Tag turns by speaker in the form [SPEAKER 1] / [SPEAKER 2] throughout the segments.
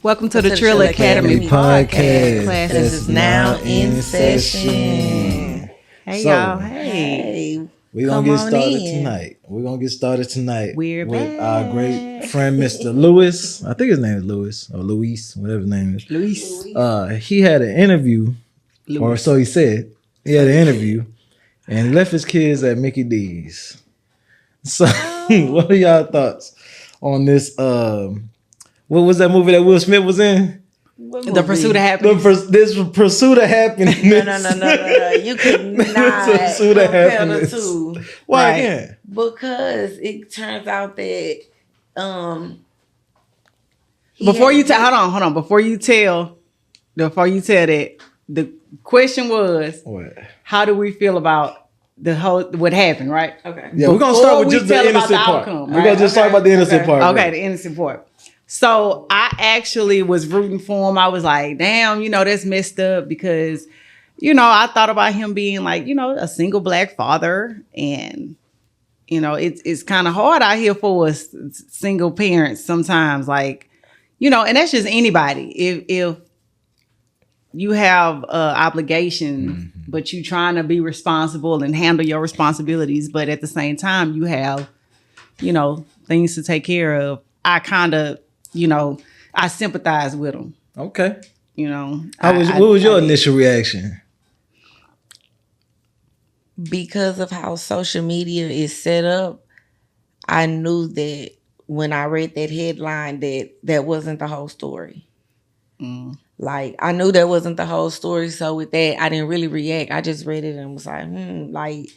[SPEAKER 1] Welcome to the Trill Academy podcast.
[SPEAKER 2] Class is now in session.
[SPEAKER 1] Hey,
[SPEAKER 2] So,
[SPEAKER 1] y'all. Hey.
[SPEAKER 2] We're going to get started tonight. We're going to get started tonight with our great friend, Mr. Lewis. I think his name is Lewis or Luis, whatever his name is.
[SPEAKER 1] Luis.
[SPEAKER 2] He had an interview, or so he said. He had an interview and left his kids at Mickey D's. So, what are y'all thoughts on this? What was that movie that Will Smith was in?
[SPEAKER 1] The Pursuit of Happiness.
[SPEAKER 2] This Pursuit of Happiness.
[SPEAKER 3] No. You could not
[SPEAKER 2] Pursuit of
[SPEAKER 3] compare
[SPEAKER 2] Happiness.
[SPEAKER 3] the two.
[SPEAKER 2] Why
[SPEAKER 1] Right.
[SPEAKER 2] again?
[SPEAKER 3] Because it turns out that
[SPEAKER 1] Before you tell, hold on. Before you tell that, the question was,
[SPEAKER 2] What?
[SPEAKER 1] how do we feel about the whole what happened? Right?
[SPEAKER 3] Okay.
[SPEAKER 2] Yeah, we're gonna start with just the innocent part.
[SPEAKER 1] Outcome,
[SPEAKER 2] We're gonna just talk about the innocent part.
[SPEAKER 1] Okay, the innocent part. So I actually was rooting for him. I was like, damn, that's messed up because, I thought about him being like, a single black father. And, it's kind of hard out here for us single parents sometimes. Like, and that's just anybody. If you have obligation, but you trying to be responsible and handle your responsibilities, but at the same time, you have, things to take care of. I kind of, I sympathize with him.
[SPEAKER 2] Okay.
[SPEAKER 1] What
[SPEAKER 2] was your initial reaction?
[SPEAKER 3] Because of how social media is set up, I knew that when I read that headline that wasn't the whole story. Like, I knew that wasn't the whole story. So with that, I didn't really react. I just read it and was like,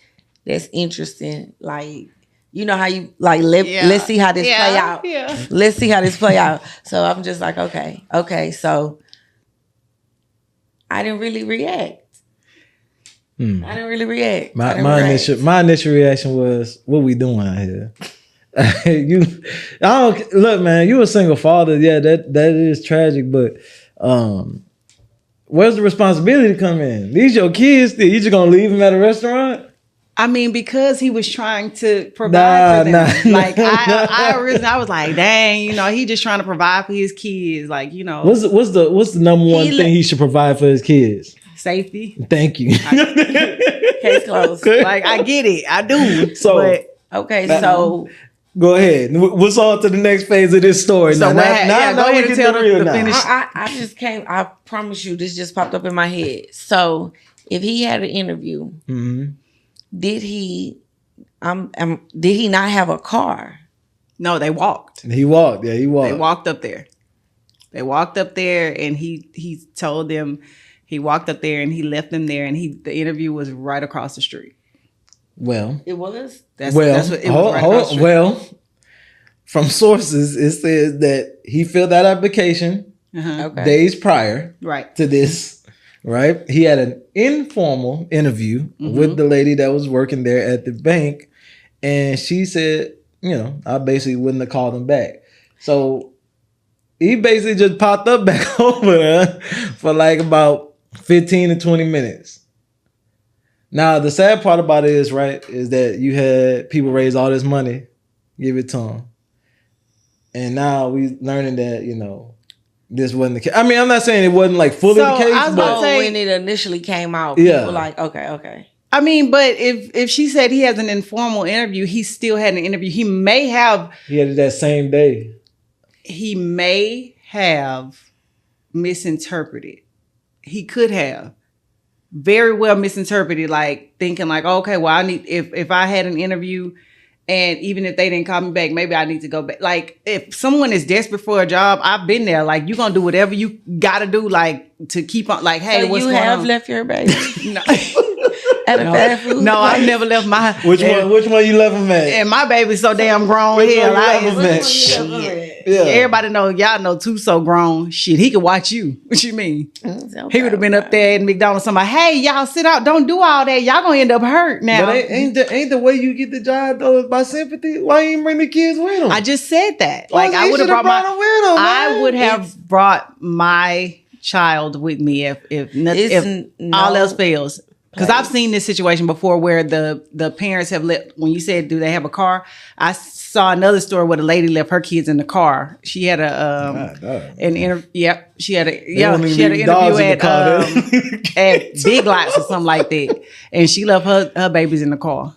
[SPEAKER 3] that's interesting. Like, you know how you like let's see how this play out.
[SPEAKER 1] Yeah.
[SPEAKER 3] Let's see how this play out. So I'm just like, okay. So I didn't really react. I didn't really react.
[SPEAKER 2] My initial reaction was, what we doing out here? Look, man, you a single father. Yeah, that is tragic, but where's the responsibility come in? These your kids. You just gonna leave them at a restaurant?
[SPEAKER 1] I mean, because he was trying to provide for them. I was like, dang, he just trying to provide for his kids. Like,
[SPEAKER 2] What's the number one thing he should provide for his kids?
[SPEAKER 1] Safety.
[SPEAKER 2] Thank you.
[SPEAKER 3] Case closed.
[SPEAKER 1] Like, I get it. I do.
[SPEAKER 2] So,
[SPEAKER 3] so
[SPEAKER 2] go ahead. What's on to the next phase of this story?
[SPEAKER 1] So
[SPEAKER 2] now,
[SPEAKER 1] go ahead and tell the finish.
[SPEAKER 3] I promise you, this just popped up in my head. So if he had an interview, did he not have a car?
[SPEAKER 1] No, they walked.
[SPEAKER 2] He walked. Yeah, he walked.
[SPEAKER 1] They walked up there. And he told them he walked up there and he left them there and the interview was right across the street.
[SPEAKER 3] Well, it was.
[SPEAKER 1] That's what it was. Right across the street.
[SPEAKER 2] Well, from sources, it says that he filled out application days prior to this. Right. He had an informal interview with the lady that was working there at the bank. And she said, I basically wouldn't have called him back. So he basically just popped up back over there for like about 15 to 20 minutes. Now, the sad part about it is that you had people raise all this money, give it to him. And now we learning that, this wasn't the case. I mean, I'm not saying it wasn't like fully the case, but
[SPEAKER 3] when it initially came out, people were like, okay.
[SPEAKER 1] I mean, but if she said he has an informal interview, he still had an interview. He had it
[SPEAKER 2] that same day.
[SPEAKER 1] He may have misinterpreted. He could have very well misinterpreted, like thinking like, okay, well, I need if I had an interview. And even if they didn't call me back, maybe I need to go back. Like, if someone is desperate for a job, I've been there. Like, you're going to do whatever you got to do, like, to keep on. Like, hey, what's going on?
[SPEAKER 3] You have left your baby?
[SPEAKER 1] No.
[SPEAKER 3] At a fast food
[SPEAKER 1] No,
[SPEAKER 3] place?
[SPEAKER 1] I've never left my...
[SPEAKER 2] Which one you left him at?
[SPEAKER 1] And my baby's so damn grown. Everybody know, y'all know too so grown. Shit, he could watch you. What you mean? He would have been up there at McDonald somebody, hey, y'all sit out. Don't do all that. Y'all going to end up hurt now.
[SPEAKER 2] But ain't the way you get the job, though, by sympathy? Why you ain't bring the kids with him?
[SPEAKER 1] I just said that. Like, I would have brought my...
[SPEAKER 2] with him,
[SPEAKER 1] I would have brought my child with me if all else fails. Because I've seen this situation before where the parents have left. When you said, do they have a car? I saw another story where the lady left her kids in the car. She had an interview. Yep, she had an interview at Big Lots or something like that, and she left her babies in the car.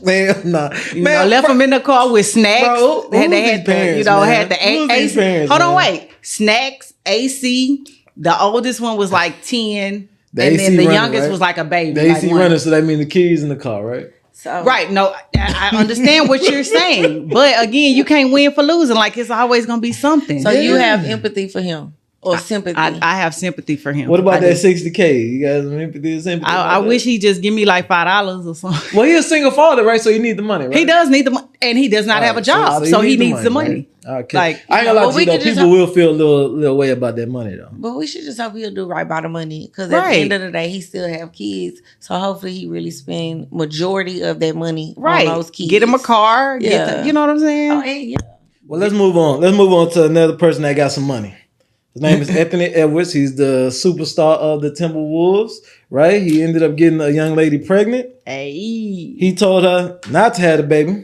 [SPEAKER 2] Man, nah.
[SPEAKER 1] Left them in the car with snacks.
[SPEAKER 2] Bro,
[SPEAKER 1] had the AC. Hold on, wait. Snacks, AC. The oldest one was like 10. And then the youngest was like a baby.
[SPEAKER 2] The AC running, so that means the keys in the car, right?
[SPEAKER 1] So right. No, I understand what you're saying. But again, you can't win for losing. Like, it's always going to be something.
[SPEAKER 3] So you have empathy for him. Or sympathy.
[SPEAKER 1] I have sympathy for him.
[SPEAKER 2] What about that $60K? You guys have empathy or sympathy?
[SPEAKER 1] I wish he'd just give me like $5 or something.
[SPEAKER 2] Well, he's a single father, right? So he needs the money, right?
[SPEAKER 1] He does need the money. And he does not have a job. So he needs the money.
[SPEAKER 2] Right? Okay. Like, I ain't gonna lie to you though, people will feel a little way about that money though.
[SPEAKER 3] But we should just hope he'll do right by the money. Because at the end of the day, he still have kids. So hopefully he really spend majority of that money on those kids.
[SPEAKER 1] Get him a car.
[SPEAKER 3] Yeah.
[SPEAKER 1] You know what I'm saying?
[SPEAKER 3] Oh, yeah.
[SPEAKER 2] Well, let's move on. Let's move on to another person that got some money. His name is Anthony Edwards. He's the superstar of the Timberwolves, right? He ended up getting a young lady pregnant.
[SPEAKER 1] Hey.
[SPEAKER 2] He told her not to have the baby.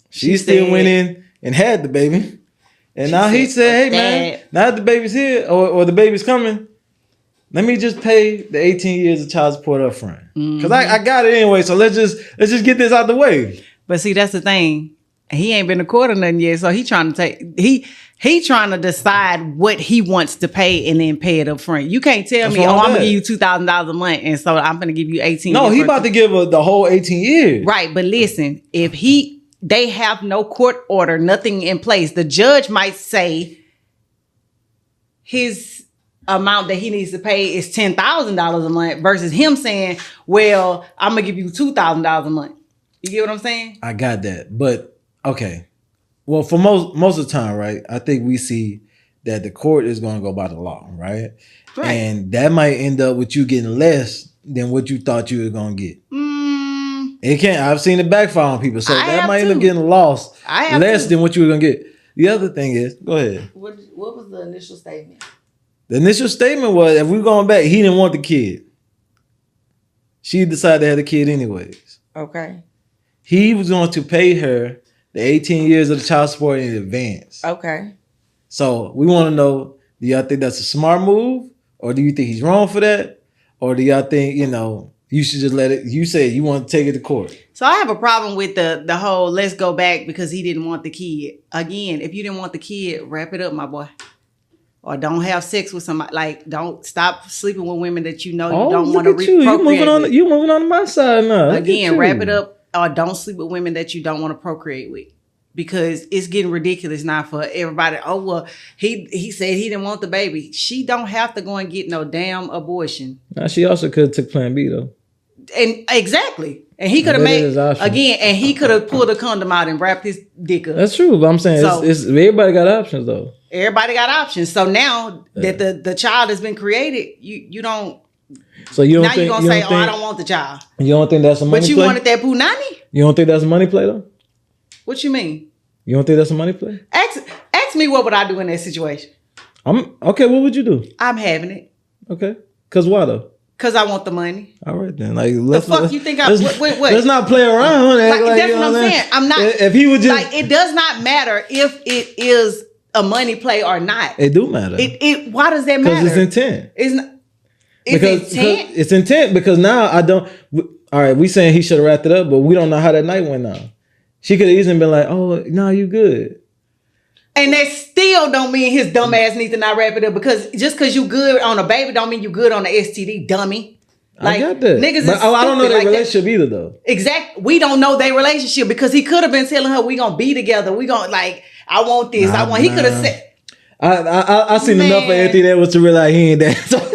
[SPEAKER 2] She still went in and had the baby. And now he said, hey, man, now that the baby's here or the baby's coming, let me just pay the 18 years of child support up front. Because I got it anyway, so let's just get this out the way.
[SPEAKER 1] But see, that's the thing. He ain't been to court or nothing yet, so he trying to decide what he wants to pay and then pay it up front. You can't tell me, I'm gonna give you $2,000 a month, and so I'm gonna give you 18.
[SPEAKER 2] No, he about to give the whole 18 years.
[SPEAKER 1] Right, but listen, if they have no court order, nothing in place, the judge might say his amount that he needs to pay is $10,000 a month versus him saying, well, I'm gonna give you $2,000 a month. You get what I'm saying?
[SPEAKER 2] I got that, but. Okay. Well, for most of the time, right, I think we see that the court is going to go by the law, right? And that might end up with you getting less than what you thought you were going to get. It can't. I've seen it backfire on people. So that might end up getting lost less than what you were going to get. The other thing is, go ahead.
[SPEAKER 3] What was the initial statement?
[SPEAKER 2] The initial statement was, if we're going back, he didn't want the kid. She decided to have the kid anyways.
[SPEAKER 3] Okay.
[SPEAKER 2] He was going to pay her the 18 years of the child support in advance.
[SPEAKER 3] Okay.
[SPEAKER 2] So we want to know, do y'all think that's a smart move? Or do you think he's wrong for that? Or do y'all think, you should just let it, you said you want to take it to court?
[SPEAKER 1] So I have a problem with the whole let's go back because he didn't want the kid. Again, if you didn't want the kid, wrap it up, my boy. Or don't have sex with somebody. Like, don't stop sleeping with women that you know you don't want to procreate with.
[SPEAKER 2] You moving on my side now.
[SPEAKER 1] Again, wrap it up. Or don't sleep with women that you don't want to procreate with. Because it's getting ridiculous now for everybody. Oh, well, he said he didn't want the baby. She don't have to go and get no damn abortion.
[SPEAKER 2] Now, she also could have took Plan B, though.
[SPEAKER 1] And exactly. And he could have and he could have pulled a condom out and wrapped his dick up.
[SPEAKER 2] That's true, but I'm saying it's everybody got options, though.
[SPEAKER 1] Everybody got options. So now that the child has been created, you don't.
[SPEAKER 2] So you don't
[SPEAKER 1] now
[SPEAKER 2] think,
[SPEAKER 1] you're going to say, I don't want the child.
[SPEAKER 2] You don't think that's a money play?
[SPEAKER 1] But you wanted that punani?
[SPEAKER 2] You don't think that's a money play, though?
[SPEAKER 1] What you mean?
[SPEAKER 2] You don't think that's a money play?
[SPEAKER 1] Ask me what would I do in that situation.
[SPEAKER 2] Okay, what would you do?
[SPEAKER 1] I'm having it.
[SPEAKER 2] Okay. Because why, though?
[SPEAKER 1] Because I want the money.
[SPEAKER 2] All right, then. Like,
[SPEAKER 1] let's
[SPEAKER 2] not play around.
[SPEAKER 1] That's what I'm saying. I'm not.
[SPEAKER 2] If he would just...
[SPEAKER 1] Like, it does not matter if it is a money play or not.
[SPEAKER 2] It do matter.
[SPEAKER 1] Why does that matter?
[SPEAKER 2] Because it's intent.
[SPEAKER 1] Because
[SPEAKER 2] it's intent because now all right, we saying he should have wrapped it up, but we don't know how that night went now. She could have easily been like, oh, no, you good.
[SPEAKER 1] And that still don't mean his dumb ass needs to not wrap it up because just because you good on a baby don't mean you good on the STD, dummy.
[SPEAKER 2] Like, I got that.
[SPEAKER 1] Niggas
[SPEAKER 2] but I don't know their relationship either, though.
[SPEAKER 1] Exactly. We don't know their relationship because he could have been telling her we gonna be together. We gonna I want this. He could have said.
[SPEAKER 2] I seen enough of Anthony Edwards to realize he ain't that.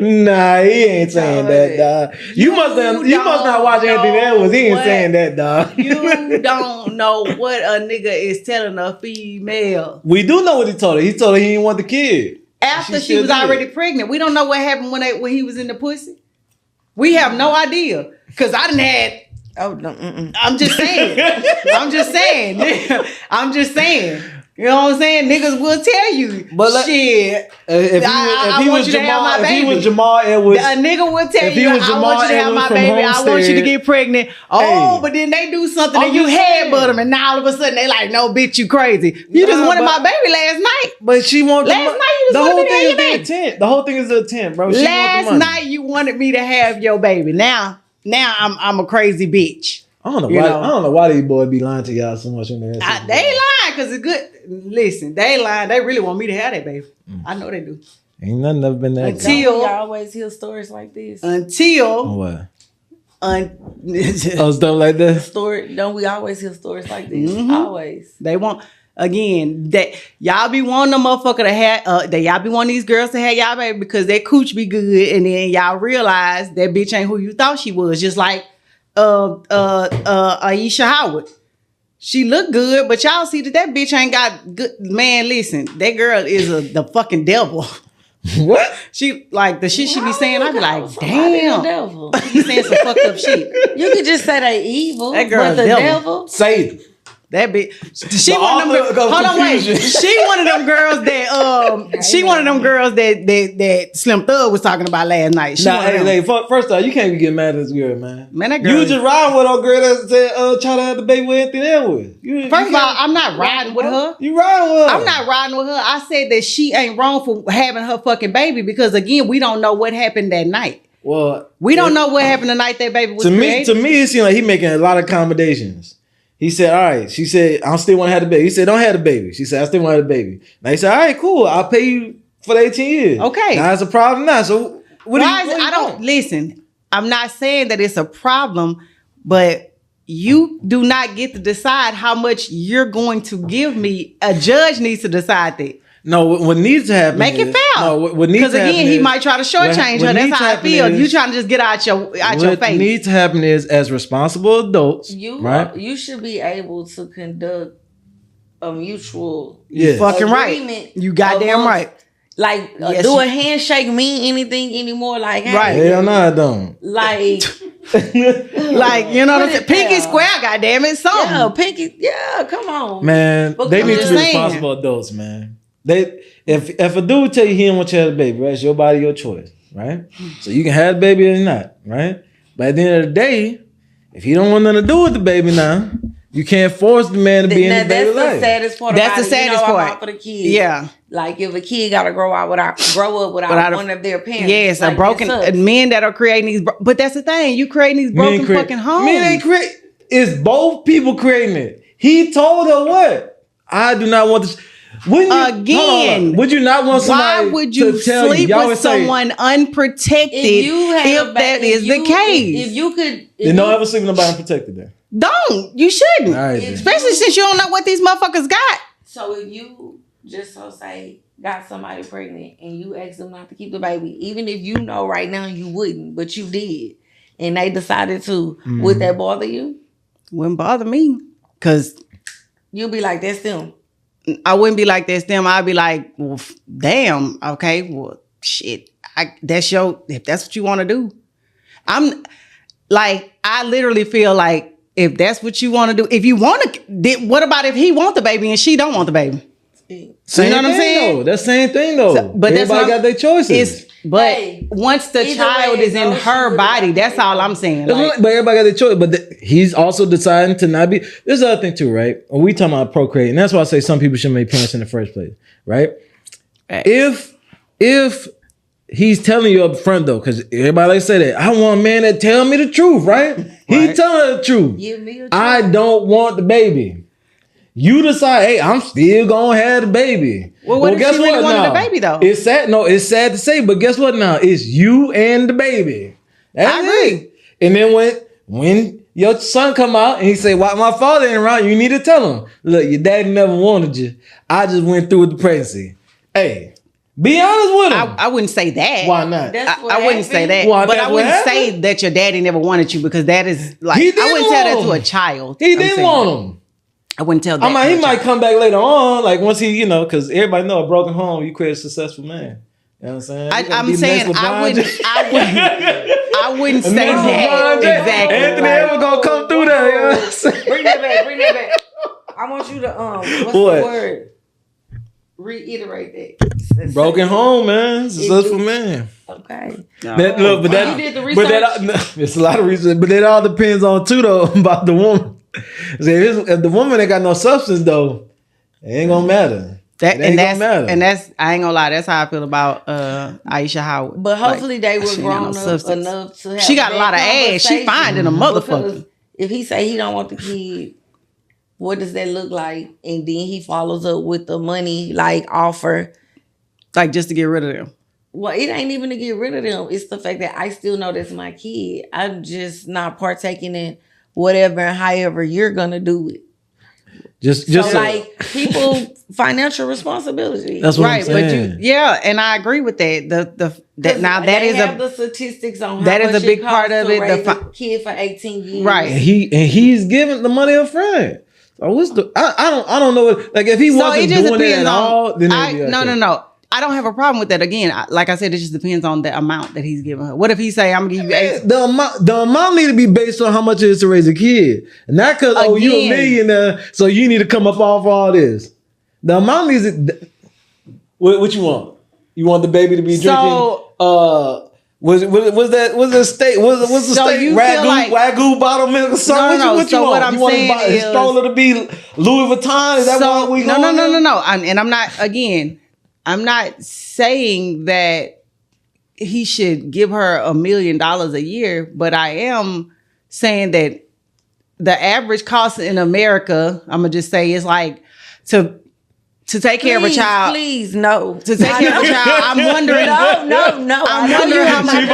[SPEAKER 2] Nah, he ain't saying that, dog. You must not watch Anthony Edwards. He ain't saying that, dog.
[SPEAKER 1] You don't know what a nigga is telling a female.
[SPEAKER 2] We do know what he told her. He told her he didn't want the kid.
[SPEAKER 1] After she was already pregnant. We don't know what happened when he was in the pussy. We have no idea. Because I done had... Oh, no. I'm just saying. I'm just saying. You know what I'm saying? Niggas will tell you. But shit.
[SPEAKER 2] If he was Jamal Edwards,
[SPEAKER 1] a nigga will tell you, I want you to have my baby. I want you to get pregnant. Oh, but then they do something and you headbutt them, and now all of a sudden they like, no, bitch, you crazy. You just wanted my baby last night.
[SPEAKER 2] But she wanted
[SPEAKER 1] last night. You just wanted me to have your baby.
[SPEAKER 2] Intent. The whole thing is the intent, bro.
[SPEAKER 1] Last night you wanted me to have your baby. Now I'm a crazy bitch.
[SPEAKER 2] I don't know why these boys be lying to y'all so much on there.
[SPEAKER 1] They lying because it's good. Listen, they lying. They really want me to have that baby. I know they do.
[SPEAKER 2] Ain't nothing ever been that.
[SPEAKER 3] Until we always hear stories like this.
[SPEAKER 1] Until
[SPEAKER 2] what? Stuff like this.
[SPEAKER 3] Don't we always hear stories like this? Mm-hmm. Always.
[SPEAKER 1] They want again that y'all be wanting a motherfucker to have that y'all be wanting these girls to have y'all baby because that cooch be good, and then y'all realize that bitch ain't who you thought she was. Just like Aisha Howard. She look good, but y'all see that bitch ain't got good. Man, listen, that girl is the fucking devil.
[SPEAKER 2] What?
[SPEAKER 1] She like the shit she be saying. I be like, damn.
[SPEAKER 3] Devil.
[SPEAKER 1] She saying some fucked up shit.
[SPEAKER 3] You could just say they evil.
[SPEAKER 1] That girl,
[SPEAKER 3] but the devil.
[SPEAKER 2] Satan.
[SPEAKER 1] That bitch. She one of them. Hold on, wait. She one of them girls that she one of them girls that Slim Thug was talking about last night.
[SPEAKER 2] First off, you can't be getting mad at this girl, man.
[SPEAKER 1] Man, that girl.
[SPEAKER 2] You just riding with a girl that said try to have the baby with Anthony Edwards.
[SPEAKER 1] First of all, I'm not riding with her.
[SPEAKER 2] You riding with her?
[SPEAKER 1] I'm not riding with her. I said that she ain't wrong for having her fucking baby because again, we don't know what happened that night.
[SPEAKER 2] Well,
[SPEAKER 1] we don't know what happened the night that baby was created.
[SPEAKER 2] To me, it seemed like he making a lot of accommodations. He said, all right. She said, I still want to have the baby. He said, don't have the baby. She said, I still want to have the baby. Now he said, all right, cool. I'll pay you for the 18 years.
[SPEAKER 1] Okay.
[SPEAKER 2] Now it's a problem now. So
[SPEAKER 1] listen, I'm not saying that it's a problem, but you do not get to decide how much you're going to give me. A judge needs to decide that.
[SPEAKER 2] No, what needs to happen
[SPEAKER 1] make it fair.
[SPEAKER 2] No, what needs to happen
[SPEAKER 1] again, he might try to shortchange her. That's how I feel. You trying to just get out your face.
[SPEAKER 2] What needs to happen is, as responsible adults,
[SPEAKER 3] you should be able to conduct a mutual
[SPEAKER 1] fucking right. You goddamn right.
[SPEAKER 3] Like, do a handshake mean anything anymore? Like, hey,
[SPEAKER 2] right? Hell no, I don't.
[SPEAKER 3] Like,
[SPEAKER 1] like you know what I'm saying? Pinky square, goddamn it, something.
[SPEAKER 3] Yeah, pinky. Yeah, come on,
[SPEAKER 2] man. They need to be responsible adults, man. If a dude tell you he don't want you to have a baby, right? It's your body, your choice, right? So you can have the baby or not, right? But at the end of the day, if he don't want nothing to do with the baby now, you can't force the man to be in the baby life.
[SPEAKER 3] That's the saddest part.
[SPEAKER 1] That's the saddest part
[SPEAKER 3] for the kids.
[SPEAKER 1] Yeah,
[SPEAKER 3] like if a kid got to grow up without one of their parents.
[SPEAKER 1] Yes, like, a broken men that are creating these. But that's the thing, you creating these broken fucking homes.
[SPEAKER 2] Men ain't create. It's both people creating it. He told her what? I do not want this. Again, would you not want somebody?
[SPEAKER 1] Why would you sleep with someone unprotected if that is the case?
[SPEAKER 3] If you could,
[SPEAKER 2] don't ever sleep with nobody unprotected there.
[SPEAKER 1] Don't. You shouldn't. Right, especially since you don't know what these motherfuckers got.
[SPEAKER 3] So if you just say got somebody pregnant and you ask them not to keep the baby, even if you know right now you wouldn't, but you did, and they decided to, would that bother you?
[SPEAKER 1] Wouldn't bother me, cause
[SPEAKER 3] you'll be like, that's them.
[SPEAKER 1] I wouldn't be like this. I'd be like, well, damn. Okay, well, shit. If that's what you want to do. I'm like, I literally feel like if that's what you want to do, if you want to, what about if he want the baby and she don't want the baby?
[SPEAKER 2] Same, you know what I'm saying? Though. That's the same thing though. So, but everybody got their choices.
[SPEAKER 1] Once the child is in her body, that's all I'm saying.
[SPEAKER 2] But everybody got their choice. But he's also deciding to not be. There's another thing too, right? When we talking about procreating, that's why I say some people shouldn't make parents in the first place, right? If he's telling you up front though, because everybody like say that, I want a man that tell me the truth, right? He telling the truth. Give me the truth. I don't want the baby. You decide, hey, I'm still gonna have the baby.
[SPEAKER 1] Well, what if she really wanted the baby though?
[SPEAKER 2] It's sad to say, but guess what now? It's you and the baby. That's it. And then when your son come out and he say, why my father ain't around, you need to tell him, look, your daddy never wanted you. I just went through with the pregnancy. Hey, be honest with him.
[SPEAKER 1] I wouldn't say that.
[SPEAKER 2] Why not?
[SPEAKER 1] I wouldn't say that. But I wouldn't say that your daddy never wanted you because that is like, I wouldn't tell that to a child.
[SPEAKER 2] He didn't want him.
[SPEAKER 1] I wouldn't tell that.
[SPEAKER 2] He might come back later on, like once he, because everybody know a broken home, you create a successful man. You know what I'm saying?
[SPEAKER 1] I'm saying I wouldn't say that. Exactly.
[SPEAKER 2] Anthony ever gonna come through there. You know what I'm saying?
[SPEAKER 3] Bring that back. I want you to, what's the word? reiterate that.
[SPEAKER 2] Broken home, man. Successful man.
[SPEAKER 3] Okay.
[SPEAKER 2] It's a lot of reasons, but that all depends on too though about the woman. See, if the woman ain't got no substance though, it ain't gonna matter.
[SPEAKER 1] And that's I ain't gonna lie, that's how I feel about Aisha Howard.
[SPEAKER 3] But hopefully they were grown up enough to have.
[SPEAKER 1] She got a lot of ass. She fine in a motherfucker.
[SPEAKER 3] If he say he don't want the kid, what does that look like? And then he follows up with the money offer,
[SPEAKER 1] just to get rid of them.
[SPEAKER 3] Well, it ain't even to get rid of them. It's the fact that I still know that's my kid. I'm just not partaking in whatever and however you're gonna do it. People financial responsibility.
[SPEAKER 2] That's what I'm saying.
[SPEAKER 1] But and I agree with that. The
[SPEAKER 3] statistics on
[SPEAKER 1] that is a big part of it.
[SPEAKER 3] The kid for 18 years,
[SPEAKER 1] right?
[SPEAKER 2] And he's giving the money up front. So what's the? I don't know. If he wasn't doing it at all, then
[SPEAKER 1] no. I don't have a problem with that. Again, like I said, it just depends on the amount that he's giving her. What if he say, I'm going to give you 8?
[SPEAKER 2] The amount need to be based on how much it is to raise a kid. And not because, you a millionaire, so you need to come up off all this. The amount needs to... What you want? You want the baby to be drinking... Was the steak? Was the steak Wagyu bottle milk or something?
[SPEAKER 1] No.
[SPEAKER 2] What you want?
[SPEAKER 1] What I'm saying is...
[SPEAKER 2] his stroller to be Louis Vuitton? Is that what we going?
[SPEAKER 1] No. And I'm not saying that he should give her $1 million a year, but I am saying that the average cost in America, I'm gonna just say, is to take care of a child.
[SPEAKER 3] Please, no.
[SPEAKER 1] To take care of a child, I'm wondering.
[SPEAKER 3] No.
[SPEAKER 1] I'm wondering how much. No.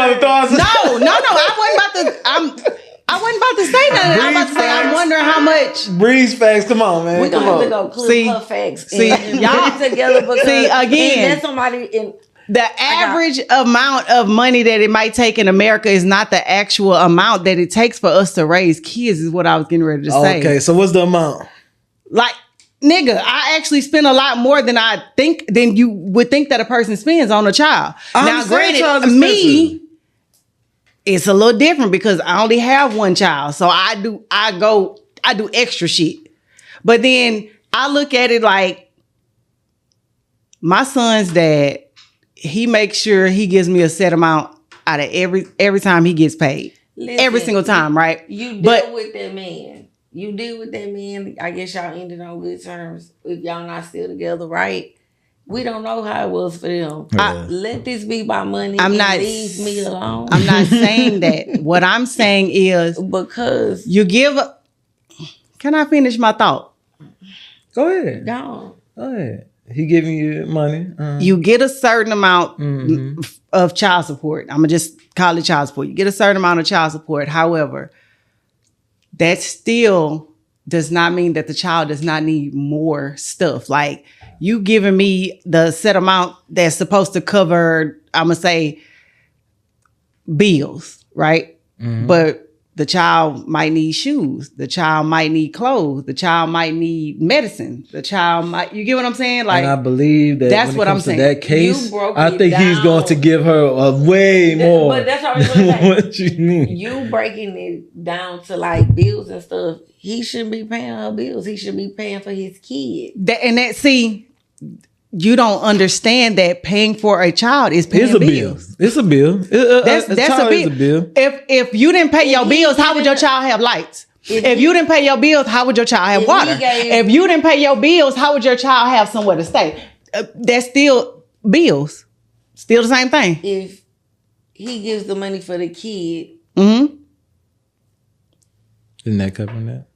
[SPEAKER 1] I wasn't about to say nothing. I'm about to say I'm wondering how much.
[SPEAKER 2] Breeze facts, come on, man.
[SPEAKER 3] We're gonna have to go clip her facts. Y'all together because
[SPEAKER 1] again,
[SPEAKER 3] that's somebody in.
[SPEAKER 1] The average amount of money that it might take in America is not the actual amount that it takes for us to raise kids, is what I was getting ready to say.
[SPEAKER 2] Okay, so what's the amount?
[SPEAKER 1] Nigga, I actually spend a lot more than you would think that a person spends on a child. Now, granted, me, it's a little different because I only have one child. So I do extra shit. But then I look at it like my son's dad, he makes sure he gives me a set amount out of every time he gets paid. Listen, every single time, right?
[SPEAKER 3] You deal with that man. I guess y'all ended on good terms if y'all not still together, right? We don't know how it was for them. Let this be my money. Leave me alone.
[SPEAKER 1] I'm not saying that. What I'm saying is
[SPEAKER 3] because
[SPEAKER 1] you give. Can I finish my thought?
[SPEAKER 2] Go ahead.
[SPEAKER 3] Go
[SPEAKER 2] ahead. He giving you money.
[SPEAKER 1] You get a certain amount of child support. I'm gonna just call it child support. You get a certain amount of child support. However, that still does not mean that the child does not need more stuff. Like, you giving me the set amount that's supposed to cover, I'm going to say, bills, right? Mm-hmm. But the child might need shoes. The child might need clothes. The child might need medicine. The child might, you get what I'm saying? Like,
[SPEAKER 2] and I believe that
[SPEAKER 1] that's
[SPEAKER 2] when
[SPEAKER 1] what
[SPEAKER 2] it comes
[SPEAKER 1] I'm saying.
[SPEAKER 2] To that case, I think he's going to give her a way more.
[SPEAKER 3] But that's what I was going to say.
[SPEAKER 2] What you need.
[SPEAKER 3] You breaking it down to bills and stuff. He shouldn't be paying her bills. He should be paying for his kid.
[SPEAKER 1] You don't understand that paying for a child is paying bills.
[SPEAKER 2] It's a bill.
[SPEAKER 1] That's a bill. If you didn't pay your bills, how would your child have lights? If you didn't pay your bills, how would your child have water? If you didn't pay your bills, how would your child have somewhere to stay? That's still bills. Still the same thing.
[SPEAKER 3] If he gives the money for the kid,
[SPEAKER 2] isn't that covering that?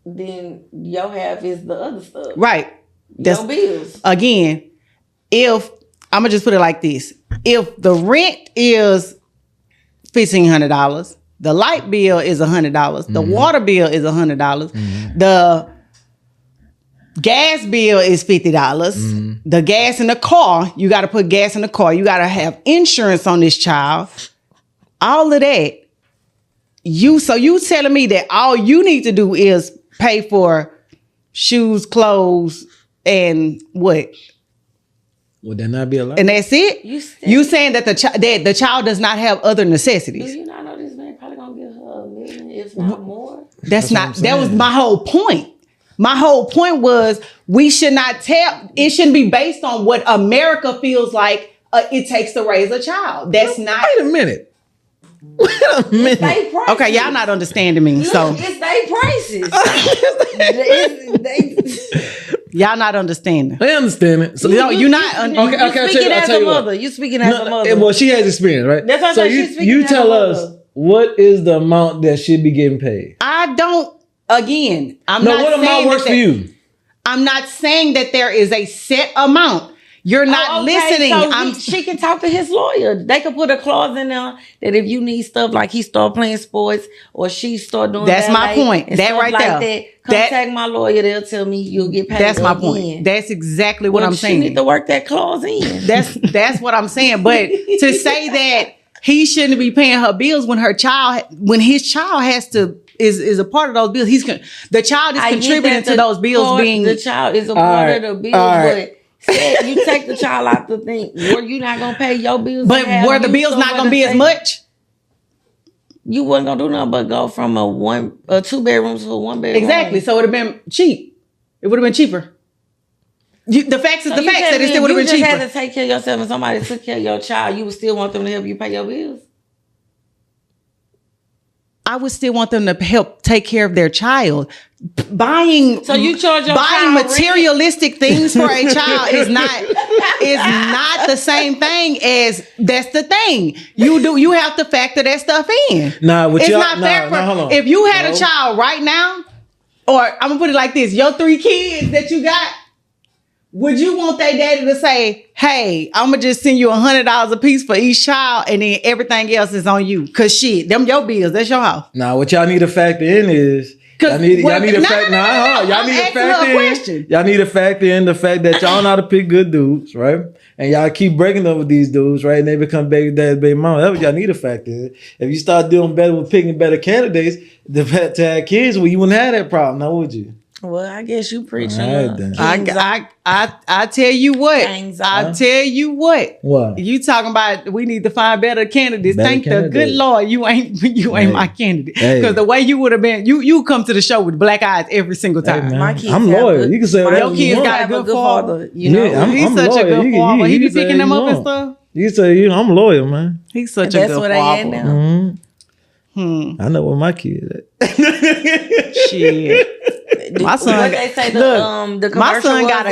[SPEAKER 3] Then your half is the other stuff.
[SPEAKER 1] Right.
[SPEAKER 3] That's bills.
[SPEAKER 1] Again, if I'm gonna just put it like this: if the rent is $1,500, the light bill is $100, the water bill is $100, the gas bill is $50, the gas in the car, you got to put gas in the car, you got to have insurance on this child, all of that. You telling me that all you need to do is pay for shoes, clothes, and what?
[SPEAKER 2] Would that not be a lot?
[SPEAKER 1] And that's it? You saying that the child does not have other necessities?
[SPEAKER 3] Do you not know this man probably gonna give her $1 million, if not more?
[SPEAKER 1] That was my whole point. My whole point was we should not tell. It shouldn't be based on what America feels like it takes to raise a child. That's not.
[SPEAKER 2] Wait a minute.
[SPEAKER 1] Okay, y'all not understanding me.
[SPEAKER 3] Look,
[SPEAKER 1] so
[SPEAKER 3] it's they prices.
[SPEAKER 1] Y'all not understanding.
[SPEAKER 2] They understand it. So
[SPEAKER 1] no, you're not.
[SPEAKER 3] Okay,
[SPEAKER 1] you
[SPEAKER 3] speaking as a mother. You speaking as a mother.
[SPEAKER 2] Well, she has experience, right?
[SPEAKER 3] That's what
[SPEAKER 2] so
[SPEAKER 3] I'm saying.
[SPEAKER 2] you tell us what is the amount that should be getting paid.
[SPEAKER 1] I don't. Again, I'm
[SPEAKER 2] no,
[SPEAKER 1] not.
[SPEAKER 2] What amount works for you?
[SPEAKER 1] I'm not saying that there is a set amount. You're not listening.
[SPEAKER 3] So she can talk to his lawyer. They could put a clause in there that if you need stuff like he start playing sports or she start doing
[SPEAKER 1] that's my point. That right there.
[SPEAKER 3] That, contact my lawyer. They'll tell me you'll get paid.
[SPEAKER 1] That's my point. That's exactly what I'm saying.
[SPEAKER 3] She need to work that clause in.
[SPEAKER 1] That's what I'm saying. But to say that he shouldn't be paying her bills when his child has to is a part of those bills. The child is contributing to those bills being.
[SPEAKER 3] The child is a part of the bills, but. You take the child out the thing, or you're not gonna pay your bills.
[SPEAKER 1] But were the bills not gonna be as much?
[SPEAKER 3] You wasn't gonna do nothing but go from a 2 bedrooms to a 1 bedroom.
[SPEAKER 1] Exactly. So it would have been cheap. It would have been cheaper. The facts is the facts that it still would have been cheaper.
[SPEAKER 3] You just had to take care of yourself, and somebody took care of your child. You would still want them to help you pay your bills.
[SPEAKER 1] I would still want them to help take care of their child. Buying materialistic things for a child is not the same thing as that's the thing. You have to factor that stuff in. It's not fair for if you had a child right now, or I'm gonna put it like this: your 3 kids that you got. Would you want their daddy to say, hey, I'm going to just send you $100 a piece for each child and then everything else is on you? Because shit, them your bills. That's your house.
[SPEAKER 2] Now, what y'all need to factor in is y'all need to factor in the fact that y'all know how to pick good dudes, right? And y'all keep breaking up with these dudes, right? And they become baby dad, baby mama. That's what y'all need to factor in. If you start doing better with picking better candidates to have kids, well, you wouldn't have that problem, now would you?
[SPEAKER 3] Well, I guess you preaching.
[SPEAKER 1] I tell you what. I tell you what.
[SPEAKER 2] What?
[SPEAKER 1] You talking about we need to find better candidates. Thank the good Lord you ain't my candidate. Because the way you would have been, you come to the show with black eyes every single time.
[SPEAKER 2] Hey, my kids I'm loyal. You can say
[SPEAKER 1] your kids got a good father. You know, he's such a good father. He be picking them up and stuff.
[SPEAKER 2] You say, I'm loyal, man.
[SPEAKER 1] He's such a good father. That's what I am
[SPEAKER 2] now. I know where my kids at.
[SPEAKER 1] Shit. My son, my son got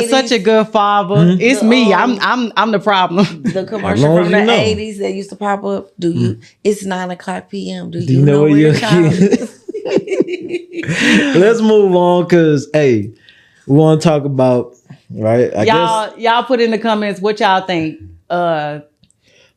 [SPEAKER 1] such a good father. Mm-hmm. It's me. I'm the problem.
[SPEAKER 3] The commercial from the 80s that used to pop up. It's 9:00 p.m. Do you know where your child is?
[SPEAKER 2] Let's move on because we want to talk about right.
[SPEAKER 1] Y'all put in the comments what y'all think.
[SPEAKER 2] I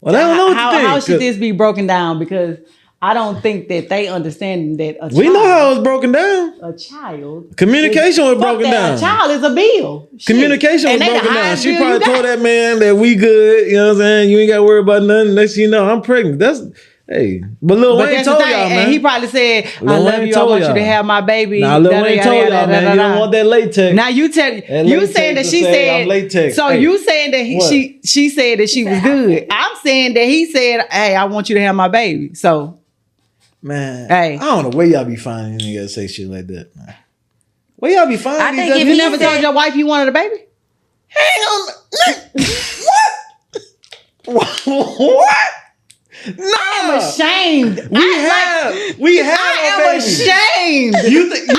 [SPEAKER 2] don't know what
[SPEAKER 1] how should this be broken down because. I don't think that they understand that a child.
[SPEAKER 2] We know how it was broken down.
[SPEAKER 1] A child.
[SPEAKER 2] Communication was broken down.
[SPEAKER 1] A child is a bill.
[SPEAKER 2] Communication was broken down. She probably told that man that we good. You know what I'm saying? You ain't got to worry about nothing. Next thing you know, I'm pregnant. But Lil Wayne told y'all, man.
[SPEAKER 1] And he probably said, I love you. I want you to have my baby.
[SPEAKER 2] Now, Lil Wayne told y'all, man. You don't want that latex.
[SPEAKER 1] Now, you saying that she said,
[SPEAKER 2] I'm latex.
[SPEAKER 1] So you saying that she said that she was good. I'm saying that he said, hey, I want you to have my baby. So.
[SPEAKER 2] Man, I don't know where y'all be finding niggas say shit like that, man. Where y'all be finding?
[SPEAKER 1] I think if you never told your wife you wanted a baby.
[SPEAKER 2] Hang on. What? No,
[SPEAKER 1] I'm ashamed.
[SPEAKER 2] We have.
[SPEAKER 1] I am ashamed. I'm ashamed.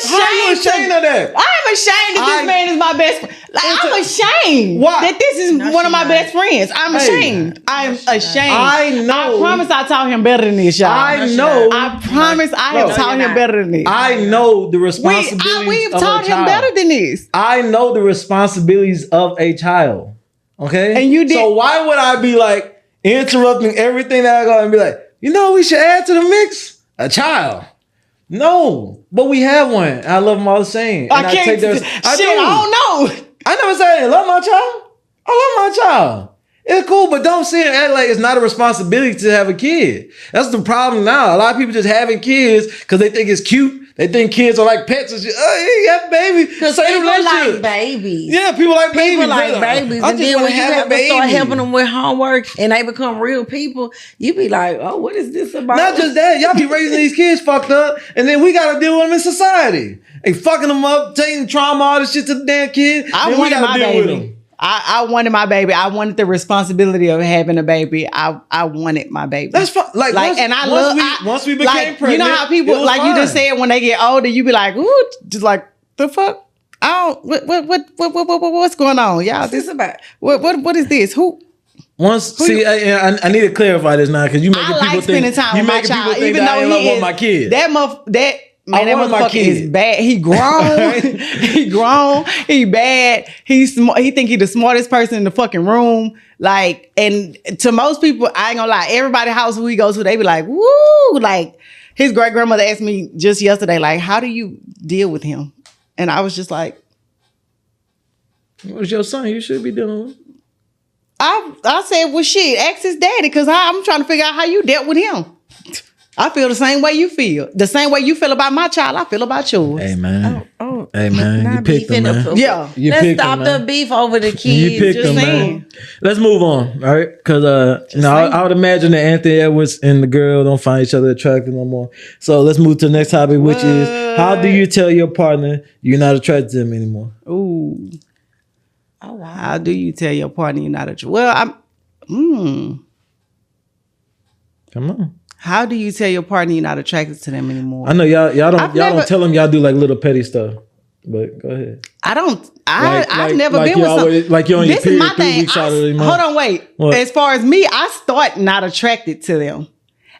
[SPEAKER 2] How are you ashamed of that?
[SPEAKER 1] I'm ashamed that this man is my best friend. I'm ashamed that this is one of my best friends. I'm ashamed. I'm ashamed.
[SPEAKER 2] I know.
[SPEAKER 1] I promise I taught him better than this, y'all. I promise I have taught him better than this.
[SPEAKER 2] I know the responsibilities.
[SPEAKER 1] We've taught him better than this.
[SPEAKER 2] I know the responsibilities of a child. Okay,
[SPEAKER 1] and you did.
[SPEAKER 2] So why would I be like? Interrupting everything that I go and be like, we should add to the mix a child. No, but we have one. I love them all the same. And I don't
[SPEAKER 1] know.
[SPEAKER 2] I never said I love my child. I love my child. It's cool, but don't sit and act like it's not a responsibility to have a kid. That's the problem now. A lot of people just having kids because they think it's cute They think kids are like pets and shit. Oh, yeah, baby.
[SPEAKER 3] Because people like babies.
[SPEAKER 2] Yeah, people like babies.
[SPEAKER 3] People like babies. And then when you have to start helping them with homework and they become real people, you be like, oh, what is this about?
[SPEAKER 2] Not just that. Y'all be raising these kids fucked up, and then we got to deal with them in society. They fucking them up, taking trauma, all this shit to the damn kid.
[SPEAKER 1] I wanted my baby. I wanted my baby. I wanted the responsibility of having a baby. I wanted my baby.
[SPEAKER 2] That's fine. Once we became pregnant,
[SPEAKER 1] you know how people like you just said when they get older, you be like, ooh, just like the fuck. I don't. What's going on, y'all?
[SPEAKER 3] This about
[SPEAKER 1] what is this? Who?
[SPEAKER 2] I need to clarify this now because you making people think
[SPEAKER 1] time
[SPEAKER 2] you
[SPEAKER 1] with
[SPEAKER 2] making
[SPEAKER 1] my
[SPEAKER 2] people
[SPEAKER 1] child,
[SPEAKER 2] think
[SPEAKER 1] even
[SPEAKER 2] that I
[SPEAKER 1] though
[SPEAKER 2] ain't want my kid.
[SPEAKER 1] Man, that motherfucker is bad. He grown. He grown. He bad. He's smart. He think he the smartest person in the fucking room. Like, and to most people, I ain't gonna lie. Everybody house who he goes to, they be like, woo. Like, his great grandmother asked me just yesterday, like, how do you deal with him? And I was just like,
[SPEAKER 2] what's your son? You should be dealing with.
[SPEAKER 1] I said, well, shit, ask his daddy, because I'm trying to figure out how you dealt with him. I feel the same way you feel. The same way you feel about my child, I feel about yours.
[SPEAKER 2] Hey, man. Hey, man. You picked him, man.
[SPEAKER 1] Yeah.
[SPEAKER 3] Let's stop the beef over the kids.
[SPEAKER 2] You picked him, man. Let's move on, all right? Because I would imagine that Anthony Edwards and the girl don't find each other attractive no more. So let's move to the next topic, which is, how do you tell your partner you're not attracted to them anymore?
[SPEAKER 1] Ooh.
[SPEAKER 3] Oh, wow.
[SPEAKER 1] How do you tell your partner you're not attracted? Well,
[SPEAKER 2] Come on.
[SPEAKER 1] How do you tell your partner you're not attracted to them anymore?
[SPEAKER 2] I know y'all don't tell them y'all do like little petty stuff, but go ahead.
[SPEAKER 1] I've never been with someone.
[SPEAKER 2] Like you're on your period 3
[SPEAKER 1] thing.
[SPEAKER 2] weeks out of the month.
[SPEAKER 1] Hold on, wait. What? As far as me, I start not attracted to them.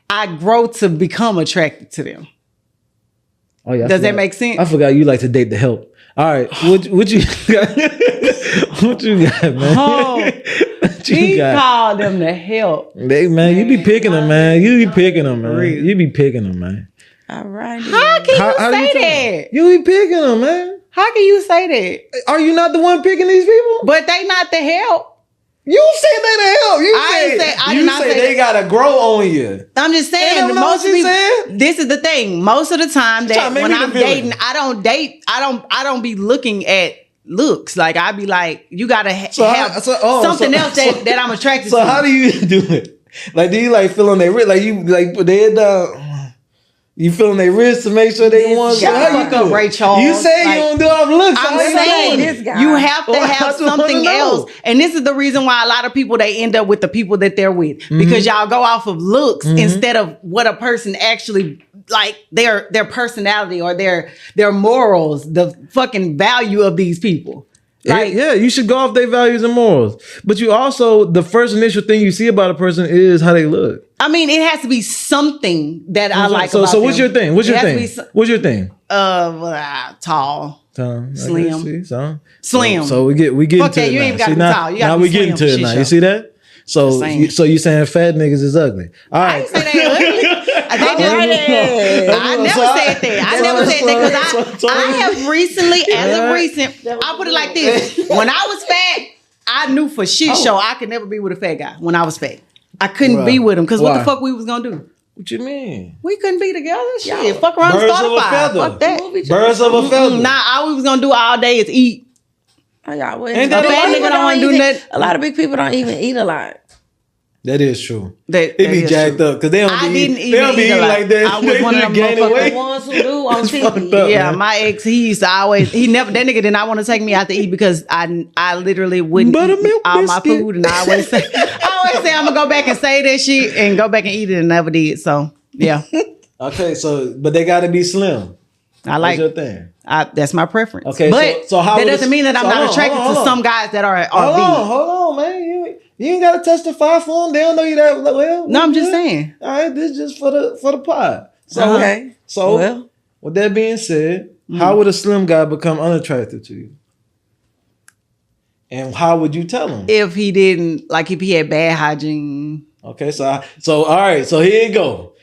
[SPEAKER 1] I grow to become attracted to them.
[SPEAKER 2] Oh yeah.
[SPEAKER 1] Does that make sense?
[SPEAKER 2] I forgot you like to date the help. All right, what you got? What you got, man?
[SPEAKER 1] Oh, he called them the help.
[SPEAKER 2] Man, you be picking them, man. You be picking them, man. You be picking them, man.
[SPEAKER 3] All right.
[SPEAKER 1] How can you say that?
[SPEAKER 2] You be picking them, man.
[SPEAKER 1] How can you say that?
[SPEAKER 2] Are you not the one picking these people?
[SPEAKER 1] But they not the help.
[SPEAKER 2] You said they the help. You say they gotta grow on you.
[SPEAKER 1] I'm just saying. This is the thing. Most of the time that when I'm dating, I don't be looking at looks. Like I be like, you gotta have something else that I'm attracted to.
[SPEAKER 2] So how do you do it? Like, do you like feel on their wrist? Like you like put their head down. You feeling their wrist to make sure they want to. How you do
[SPEAKER 1] Ray Charles.
[SPEAKER 2] You say you don't do off looks.
[SPEAKER 1] I'm saying this guy. You have to have something else. And this is the reason why a lot of people, they end up with the people that they're with. Because y'all go off of looks instead of what a person actually, like their personality or their morals, the fucking value of these people. Like,
[SPEAKER 2] yeah, you should go off their values and morals. But you also, the first initial thing you see about a person is how they look.
[SPEAKER 1] I mean, it has to be something that I like about them.
[SPEAKER 2] So what's your thing? What's your thing?
[SPEAKER 1] Tall. Slim. Slim.
[SPEAKER 2] So we get into it now.
[SPEAKER 1] You ain't got to be tall. You
[SPEAKER 2] now we get into it now. You see that? So you saying fat niggas is ugly. All right.
[SPEAKER 1] I ain't say they ugly. I never said that because I have recently, as of recent, I'll put it like this. When I was fat, I knew for shit show I could never be with a fat guy when I was fat. I couldn't be with him because what the fuck we was gonna do?
[SPEAKER 2] What you mean?
[SPEAKER 1] We couldn't be together. Shit, fuck around and start a fire. Fuck that.
[SPEAKER 2] Birds of a feather.
[SPEAKER 1] Nah, all we was gonna do all day is eat.
[SPEAKER 3] Oh, y'all
[SPEAKER 1] a fat nigga don't want to do nothing.
[SPEAKER 3] A lot of big people don't even eat a lot.
[SPEAKER 2] That is true. They be jacked up because they don't be eating like that.
[SPEAKER 1] I was one of them motherfuckers.
[SPEAKER 3] Ones who do on TV.
[SPEAKER 1] Yeah, my ex, he used to always, that nigga did not want to take me out to eat because I literally wouldn't eat all my food, and I always say I'm gonna go back and say that shit and go back and eat it, and never did. So yeah.
[SPEAKER 2] Okay, so but they got to be slim.
[SPEAKER 1] I like
[SPEAKER 2] your thing.
[SPEAKER 1] That's my preference.
[SPEAKER 2] Okay,
[SPEAKER 1] but
[SPEAKER 2] so how
[SPEAKER 1] that doesn't mean that I'm not attracted to some guys that are big.
[SPEAKER 2] Hold on, man. You ain't got to testify for them. They don't know you that well.
[SPEAKER 1] No, I'm just saying.
[SPEAKER 2] All right, this is just for the pod. So,
[SPEAKER 3] okay.
[SPEAKER 2] So, with that being said, how would a slim guy become unattractive to you? And how would you tell him?
[SPEAKER 1] If he didn't, like if he had bad hygiene.
[SPEAKER 2] Okay, so all right, so here you go.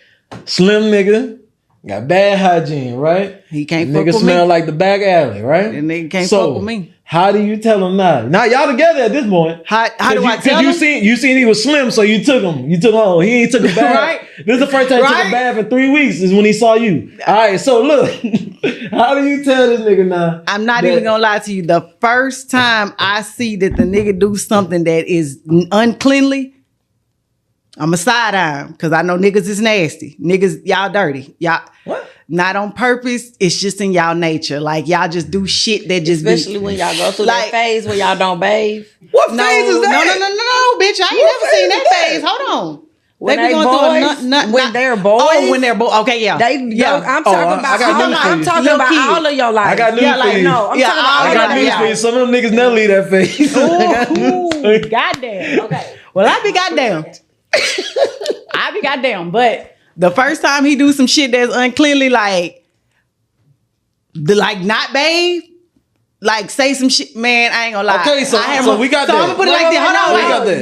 [SPEAKER 2] Slim nigga, got bad hygiene, right?
[SPEAKER 1] He can't
[SPEAKER 2] fuck with me. Nigga smell like the back alley, right?
[SPEAKER 1] And nigga can't fuck with me.
[SPEAKER 2] How do you tell him now? Now y'all together at this point.
[SPEAKER 1] How do I tell him?
[SPEAKER 2] You seen he was slim, so you took him. You took him home. He ain't took a bath. Right? This is the first time he took a bath in 3 weeks is when he saw you. All right, so look. How do you tell this nigga now?
[SPEAKER 1] I'm not even gonna lie to you. The first time I see that the nigga do something that is uncleanly, I'm a side eye because I know niggas is nasty. Niggas, y'all dirty. Y'all what? Not on purpose. It's just in y'all nature. Like y'all just do shit that just
[SPEAKER 3] especially when y'all go through that phase where y'all don't bathe.
[SPEAKER 2] What phase is that?
[SPEAKER 1] No, bitch. I ain't never seen that phase. Hold on.
[SPEAKER 3] When they be going through when they're boys.
[SPEAKER 1] Oh, when they're boys. Okay, yeah.
[SPEAKER 3] I'm talking about. I'm talking about all of your life.
[SPEAKER 2] I got news for you.
[SPEAKER 3] No, I'm talking about.
[SPEAKER 2] I got news for you. Some of them niggas never leave that phase.
[SPEAKER 1] Ooh, goddamn. Okay. Well, I be goddamn. I be goddamn. But the first time he do some shit that's uncleanly, like not bathe, like say some shit, man. I ain't gonna lie.
[SPEAKER 2] Okay, so we got that.
[SPEAKER 1] So I'm gonna put it like this.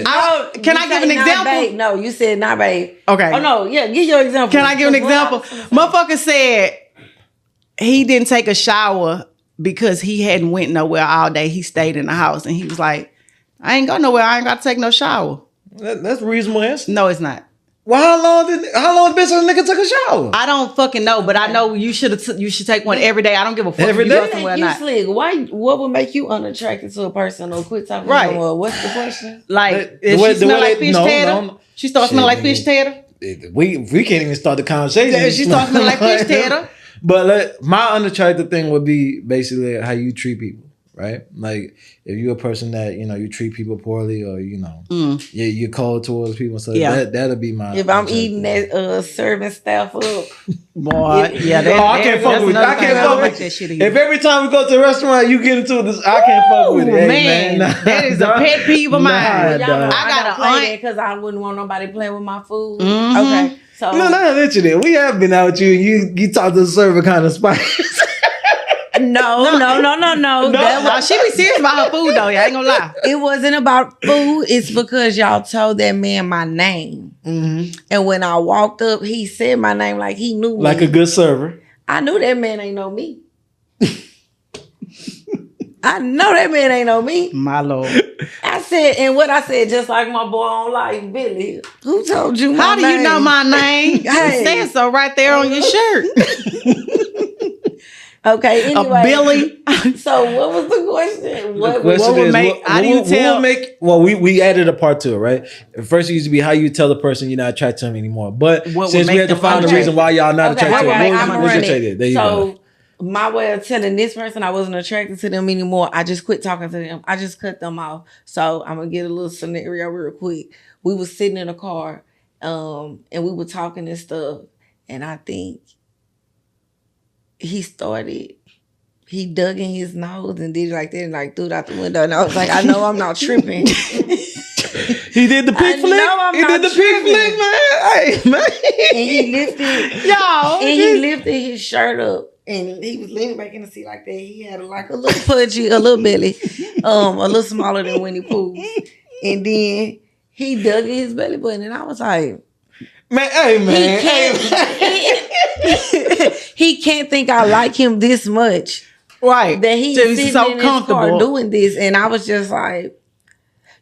[SPEAKER 1] Hold
[SPEAKER 3] on.
[SPEAKER 1] Can I give an example?
[SPEAKER 3] No, you said not bathe.
[SPEAKER 1] Okay.
[SPEAKER 3] Oh no, yeah. Give your example.
[SPEAKER 1] Can I give an example? Motherfucker said he didn't take a shower because he hadn't went nowhere all day. He stayed in the house, and he was like, "I ain't go nowhere. I ain't got to take no shower."
[SPEAKER 2] That's a reasonable answer.
[SPEAKER 1] No, it's not.
[SPEAKER 2] Well, how long been since a nigga took a shower?
[SPEAKER 1] I don't fucking know, but I know you should take one every day. I don't give a fuck
[SPEAKER 2] every
[SPEAKER 1] if you go somewhere or not.
[SPEAKER 3] Slick. What would make you unattracted to a person or quit talking to them? What's the question?
[SPEAKER 1] Like, if she smell like fish tater, she starts smelling like fish tater.
[SPEAKER 2] We can't even start the conversation.
[SPEAKER 1] Yeah, she starts smelling like fish tater. But my unattractive thing would be basically how you treat people. Right? Like if you're a person that, you treat people poorly or, you're cold towards people. So that'll be my...
[SPEAKER 3] If I'm eating that serving staff up.
[SPEAKER 1] Boy,
[SPEAKER 2] I can't fuck with it. I can't fuck with that shit. If every time we go to a restaurant, you get into this, I can't fuck with it. Hey, man,
[SPEAKER 1] that is a pet peeve of mine.
[SPEAKER 3] I gotta play that because I wouldn't want nobody playing with my food. Mm-hmm. Okay. So
[SPEAKER 2] literally, we have been out with you and you talk to the server kind of spice.
[SPEAKER 3] No.
[SPEAKER 1] She be serious about her food though. I ain't gonna lie.
[SPEAKER 3] It wasn't about food. It's because y'all told that man my name. Mm-hmm. And when I walked up, he said my name like he knew me.
[SPEAKER 2] Like a good server.
[SPEAKER 3] I knew that man ain't know me. I know that man ain't know me.
[SPEAKER 1] My Lord.
[SPEAKER 3] I said, just like my boy on life, Billy. Who told you my name?
[SPEAKER 1] How do you know my name? It says so right there on your shirt.
[SPEAKER 3] Okay, anyway.
[SPEAKER 1] Billy.
[SPEAKER 3] So what was the question?
[SPEAKER 2] What would make, how do you tell? We added a part to it, right? First it used to be how you tell the person you're not attracted to them anymore. But since we had to find the reason why y'all not attracted to them, what's your take? There you go.
[SPEAKER 3] My way of telling this person I wasn't attracted to them anymore, I just quit talking to them. I just cut them off. So I'm going to get a little scenario real quick. We was sitting in a car and we were talking and stuff. And I think he dug in his nose and did it like that and like threw it out the window. And I was like, I know I'm not tripping.
[SPEAKER 2] He did the pig flick? He did the pig flick, man. Hey, man.
[SPEAKER 3] And he lifted his shirt up. And he was leaning back in the seat like that. He had like a little pudgy, a little belly, a little smaller than Winnie Pooh. And then he dug in his belly button, and I was like,
[SPEAKER 2] "Man, hey man,
[SPEAKER 3] he can't think I like him this much,
[SPEAKER 1] right?
[SPEAKER 3] That he's sitting so in his car doing this." And I was just like,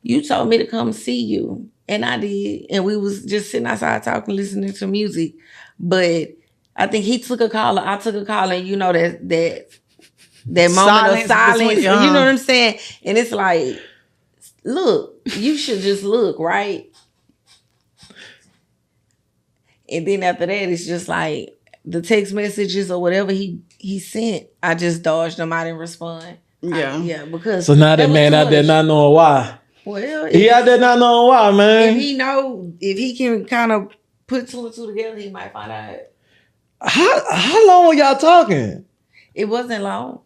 [SPEAKER 3] "You told me to come see you, and I did." And we was just sitting outside talking, listening to music, but I think he took a call, I took a call, and that moment of silence, you know what I'm saying? And it's like, look, you should just look, right? And then after that, it's just like the text messages or whatever he sent, I just dodged them. I didn't respond.
[SPEAKER 1] Yeah.
[SPEAKER 3] Because
[SPEAKER 2] so now that man out there not knowing why.
[SPEAKER 3] Well,
[SPEAKER 2] he out there not knowing why, man.
[SPEAKER 3] If he can kind of put two and two together, he might find out.
[SPEAKER 2] How long were y'all talking?
[SPEAKER 3] It wasn't long.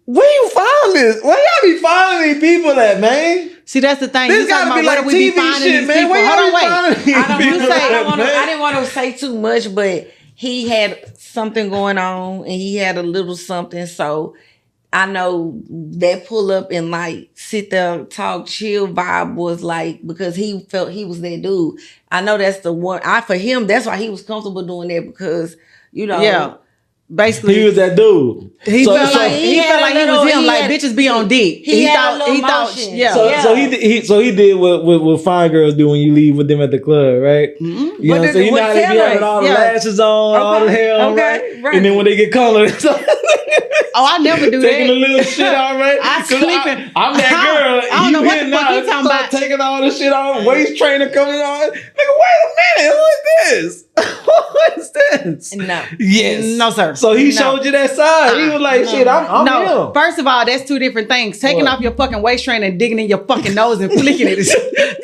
[SPEAKER 2] Where you find this? Where y'all be finding these people at, man?
[SPEAKER 1] See, that's the thing.
[SPEAKER 2] This gotta be like TV shit, man. Where y'all be finding these people
[SPEAKER 3] I didn't want to say too much, but he had something going on and he had a little something. So I know that pull up and like sit there, talk, chill vibe was like, because he felt he was that dude. I know that's the one. For him, that's why he was comfortable doing that because, you know.
[SPEAKER 1] Yeah. Basically,
[SPEAKER 2] he was that dude.
[SPEAKER 1] He felt like he was him. Like bitches be on dick. He thought. Yeah.
[SPEAKER 2] So he did what fine girls do when you leave with them at the club, right?
[SPEAKER 1] Mm-hmm.
[SPEAKER 2] You know what I'm saying? You know how they be having all the lashes on, all the hair on, right? And then when they get colored,
[SPEAKER 1] I never do that.
[SPEAKER 2] Taking a little shit off, right? I'm that girl.
[SPEAKER 1] I don't know what the fuck you talking about.
[SPEAKER 2] Taking all the shit off, waist trainer coming on. Nigga, wait a minute. Who is this? Who is this?
[SPEAKER 3] No.
[SPEAKER 2] Yes.
[SPEAKER 1] No, sir.
[SPEAKER 2] So he showed you that side. He was like, shit, I'm him.
[SPEAKER 1] First of all, that's two different things. Taking off your fucking waist trainer and digging in your fucking nose and flicking it is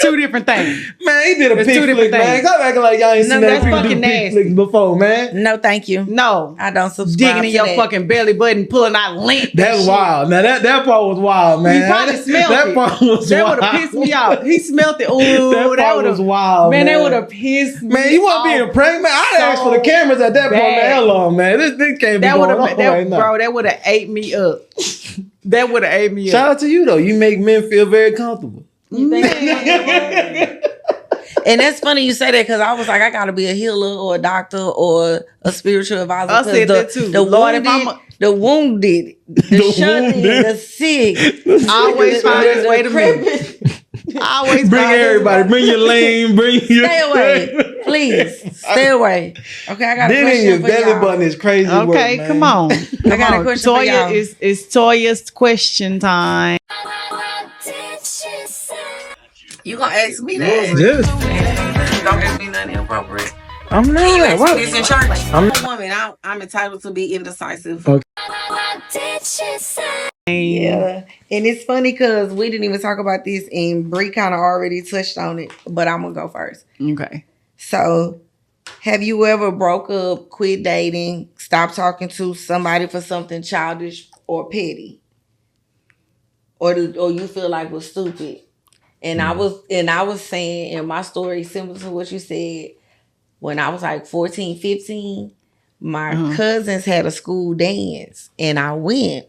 [SPEAKER 1] two different things.
[SPEAKER 2] Man, he did a pig flick, man. Stop acting like y'all ain't seen that people do pig flicks before, man.
[SPEAKER 3] No, thank you.
[SPEAKER 1] No.
[SPEAKER 3] I don't subscribe
[SPEAKER 1] digging in your fucking belly button, pulling out lint.
[SPEAKER 2] That's wild. Now that part was wild, man.
[SPEAKER 1] He probably smelled it.
[SPEAKER 2] That part was
[SPEAKER 1] that
[SPEAKER 2] wild.
[SPEAKER 1] That would have pissed me off. He smelled it. Ooh,
[SPEAKER 2] that was wild, man.
[SPEAKER 1] That would have pissed me off.
[SPEAKER 2] Man, you want to be a prank, man? I'd ask for the cameras at that point, man. Hello, man. This can't be going on right now.
[SPEAKER 1] Bro, that would have ate me up. That would have ate me up.
[SPEAKER 2] Shout out to you, though. You make men feel very comfortable.
[SPEAKER 3] And that's funny you say that because I was like, I gotta be a healer or a doctor or a spiritual advisor.
[SPEAKER 1] I said that too.
[SPEAKER 3] The wounded, the shunned, the sick.
[SPEAKER 1] Always find his way to me. Always
[SPEAKER 2] bring everybody. Bring your lane. Bring your.
[SPEAKER 3] Stay away, please. Stay away. Okay, I got a question
[SPEAKER 2] then your
[SPEAKER 3] for
[SPEAKER 2] belly
[SPEAKER 3] y'all.
[SPEAKER 2] button is crazy.
[SPEAKER 1] Okay,
[SPEAKER 2] work,
[SPEAKER 1] come on.
[SPEAKER 3] I got a question for y'all.
[SPEAKER 1] It's Toya's question time.
[SPEAKER 3] You gonna ask me that?
[SPEAKER 2] Yes.
[SPEAKER 3] Don't ask me nothing inappropriate.
[SPEAKER 2] I'm not.
[SPEAKER 3] You ask
[SPEAKER 2] What?
[SPEAKER 3] me this in church. I'm a woman. I'm entitled to be indecisive.
[SPEAKER 2] Okay.
[SPEAKER 3] Yeah, and it's funny because we didn't even talk about this, and Bree kind of already touched on it. But I'm gonna go first.
[SPEAKER 1] Okay.
[SPEAKER 3] So, have you ever broke up, quit dating, stopped talking to somebody for something childish or petty, or you feel like was stupid? And I was saying in my story, similar to what you said, when I was like 14, 15, my cousins had a school dance and I went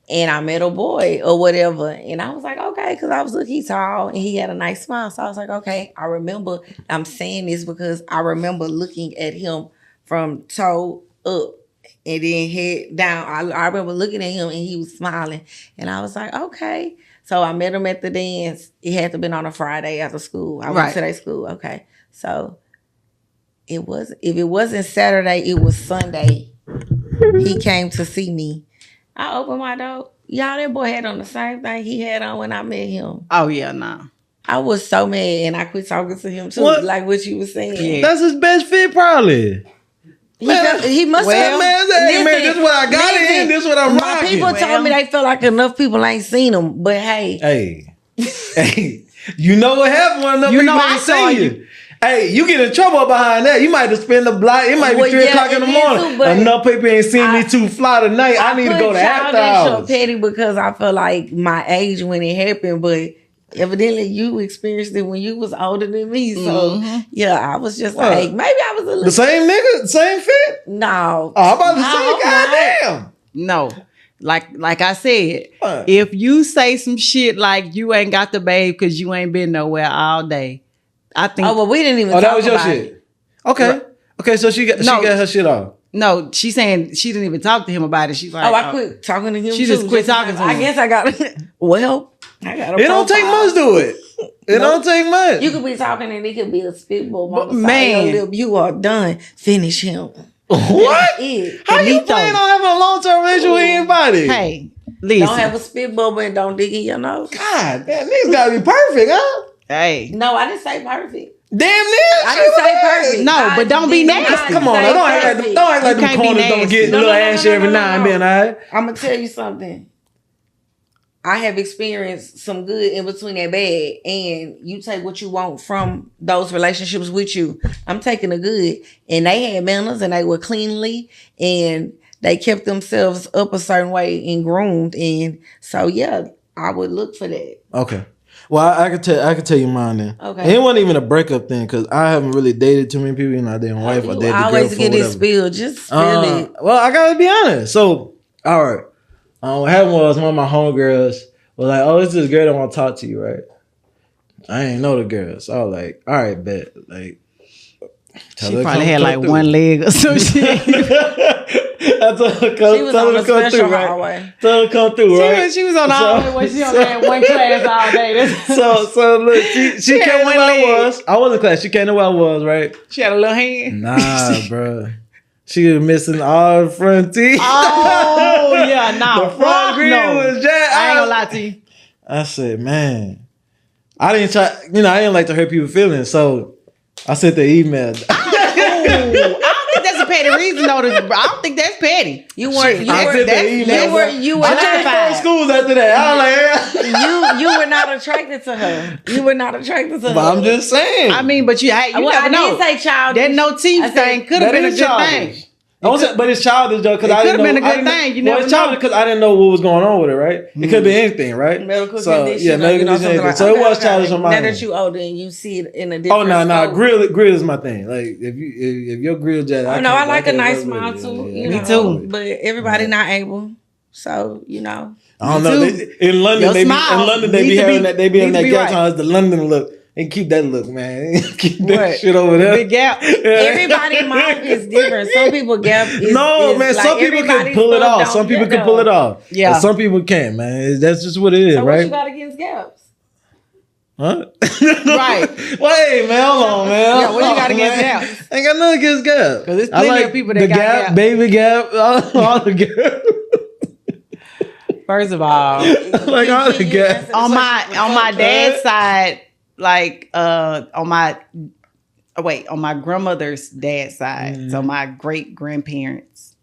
[SPEAKER 3] and I met a boy or whatever. And I was like, okay, because I was looking tall and he had a nice smile. So I was like, okay, I'm saying this because I remember looking at him from toe up and then head down. I remember looking at him and he was smiling. And I was like, okay. So I met him at the dance. It had to have been on a Friday after school. I went to their school. Okay. So if it wasn't Saturday, it was Sunday. He came to see me. I opened my door. Y'all, that boy had on the same thing he had on when I met him.
[SPEAKER 1] Oh, yeah, nah.
[SPEAKER 3] I was so mad and I quit talking to him too.
[SPEAKER 2] What?
[SPEAKER 3] Like what you were saying.
[SPEAKER 1] Yeah.
[SPEAKER 2] That's his best fit, probably.
[SPEAKER 3] He must have.
[SPEAKER 2] Man, this is what I got in. This is what I'm
[SPEAKER 3] my
[SPEAKER 2] rocking.
[SPEAKER 3] People told me they felt like enough people ain't seen him. But hey.
[SPEAKER 2] Hey, you know what happened when enough people ain't seen you. Hey, you get in trouble behind that. You might have spent the block. It might be 3 o'clock in the morning. Enough people ain't seen me too fly tonight. I need to go to after hours.
[SPEAKER 3] Petty because I feel like my age when it happened, but evidently you experienced it when you was older than me. So yeah, I was just like, maybe I was a little.
[SPEAKER 2] The same nigga, same fit.
[SPEAKER 3] No,
[SPEAKER 2] I'm about to say, goddamn.
[SPEAKER 1] No. Like I said, if you say some shit like you ain't got the babe because you ain't been nowhere all day, I think.
[SPEAKER 3] Oh, well, we didn't even.
[SPEAKER 2] Oh, that was your shit. Okay, right. Okay. So she got her shit off.
[SPEAKER 1] No, she's saying she didn't even talk to him about it. She's like,
[SPEAKER 3] I quit talking to him.
[SPEAKER 1] She just quit talking to him.
[SPEAKER 3] I guess I got. Well, I got.
[SPEAKER 2] It don't take much to it. It don't take much.
[SPEAKER 3] You could be talking and it could be a spitball.
[SPEAKER 1] Man,
[SPEAKER 3] you are done. Finish him.
[SPEAKER 2] What? How you planning on having a long-term relationship with anybody?
[SPEAKER 1] Hey, listen.
[SPEAKER 3] Don't have a spit bubble and don't dig in your nose.
[SPEAKER 2] God, that niggas gotta be perfect, huh?
[SPEAKER 1] Hey.
[SPEAKER 3] No, I didn't say perfect.
[SPEAKER 2] Damn near.
[SPEAKER 3] I didn't say perfect.
[SPEAKER 1] No, but don't be nasty.
[SPEAKER 2] Come on, don't act like them corners don't get a little ashy every now and then, all right?
[SPEAKER 3] I'm gonna tell you something. I have experienced some good in between that bad, and you take what you want from those relationships with you. I'm taking the good, and they had manners, and they were cleanly, and they kept themselves up a certain way and groomed, and so yeah, I would look for that.
[SPEAKER 2] Okay. Well, I could tell you mine then.
[SPEAKER 3] Okay.
[SPEAKER 2] It wasn't even a breakup thing because I haven't really dated too many people. You know, I dated my wife. I dated the girl.
[SPEAKER 3] Always get it spilled. Just spill it.
[SPEAKER 2] Well, I gotta be honest. So, all right. What happened was one of my homegirls was like, "Oh, it's this girl that want to talk to you, right?" I ain't know the girl, so I was like, "All right, bet." Like,
[SPEAKER 1] She probably had like one leg or some shit.
[SPEAKER 3] She was on a special hallway.
[SPEAKER 2] Tell her to come through, right?
[SPEAKER 1] She was on the hallway when she only had one class all day.
[SPEAKER 2] So look, she came to where I was. I was in class. She came to where I was, right?
[SPEAKER 1] She had a little hand.
[SPEAKER 2] Nah, bro. She was missing all the front teeth.
[SPEAKER 1] Oh, yeah, nah.
[SPEAKER 2] The front grill was jacked.
[SPEAKER 1] I ain't gonna lie to you.
[SPEAKER 2] I said, man, I didn't like to hurt people's feelings, so I sent the email.
[SPEAKER 1] I don't think that's a petty reason, though. I don't think that's petty.
[SPEAKER 3] You were
[SPEAKER 2] not schools after that. I was like,
[SPEAKER 3] you were not attracted to her. You were not attracted to her.
[SPEAKER 2] But I'm just saying.
[SPEAKER 1] I mean, but you never know.
[SPEAKER 3] I didn't say childish.
[SPEAKER 1] That no teeth thing could have been a good thing.
[SPEAKER 2] But it's childish though, because I didn't know. It could have been a good thing. You never know. It's childish because I didn't know what was going on with it, right? It could be anything, right?
[SPEAKER 3] Medical condition.
[SPEAKER 2] Yeah, medical condition. Like, so it was childish on my end.
[SPEAKER 3] Now that you older and you see it in a different.
[SPEAKER 2] Oh no, grill is my thing. Like if your grill jet.
[SPEAKER 3] I like a nice smile too.
[SPEAKER 1] Me too.
[SPEAKER 3] But everybody not able. So
[SPEAKER 2] I don't know. In London, they be having that. They be having that gap time. The London look. And keep that look, man. Keep that shit over there.
[SPEAKER 1] Big gap.
[SPEAKER 3] Everybody's mouth is different. Some people gap is
[SPEAKER 2] man.
[SPEAKER 3] Like
[SPEAKER 2] some people can pull it off. Some people can pull it off.
[SPEAKER 1] Yeah.
[SPEAKER 2] But some people can't, man. That's just what it is,
[SPEAKER 3] so
[SPEAKER 2] right?
[SPEAKER 3] What you got against gaps?
[SPEAKER 2] Huh?
[SPEAKER 1] Right.
[SPEAKER 2] Wait, man. Hold on, man.
[SPEAKER 1] Yeah, what you got against gaps?
[SPEAKER 2] Ain't got nothing against gaps.
[SPEAKER 1] Because there's plenty of people that got gaps.
[SPEAKER 2] Baby gap, all the gaps.
[SPEAKER 1] First of all,
[SPEAKER 2] like all the gaps.
[SPEAKER 1] On my dad's side, like on my grandmother's dad's side, so my great grandparents,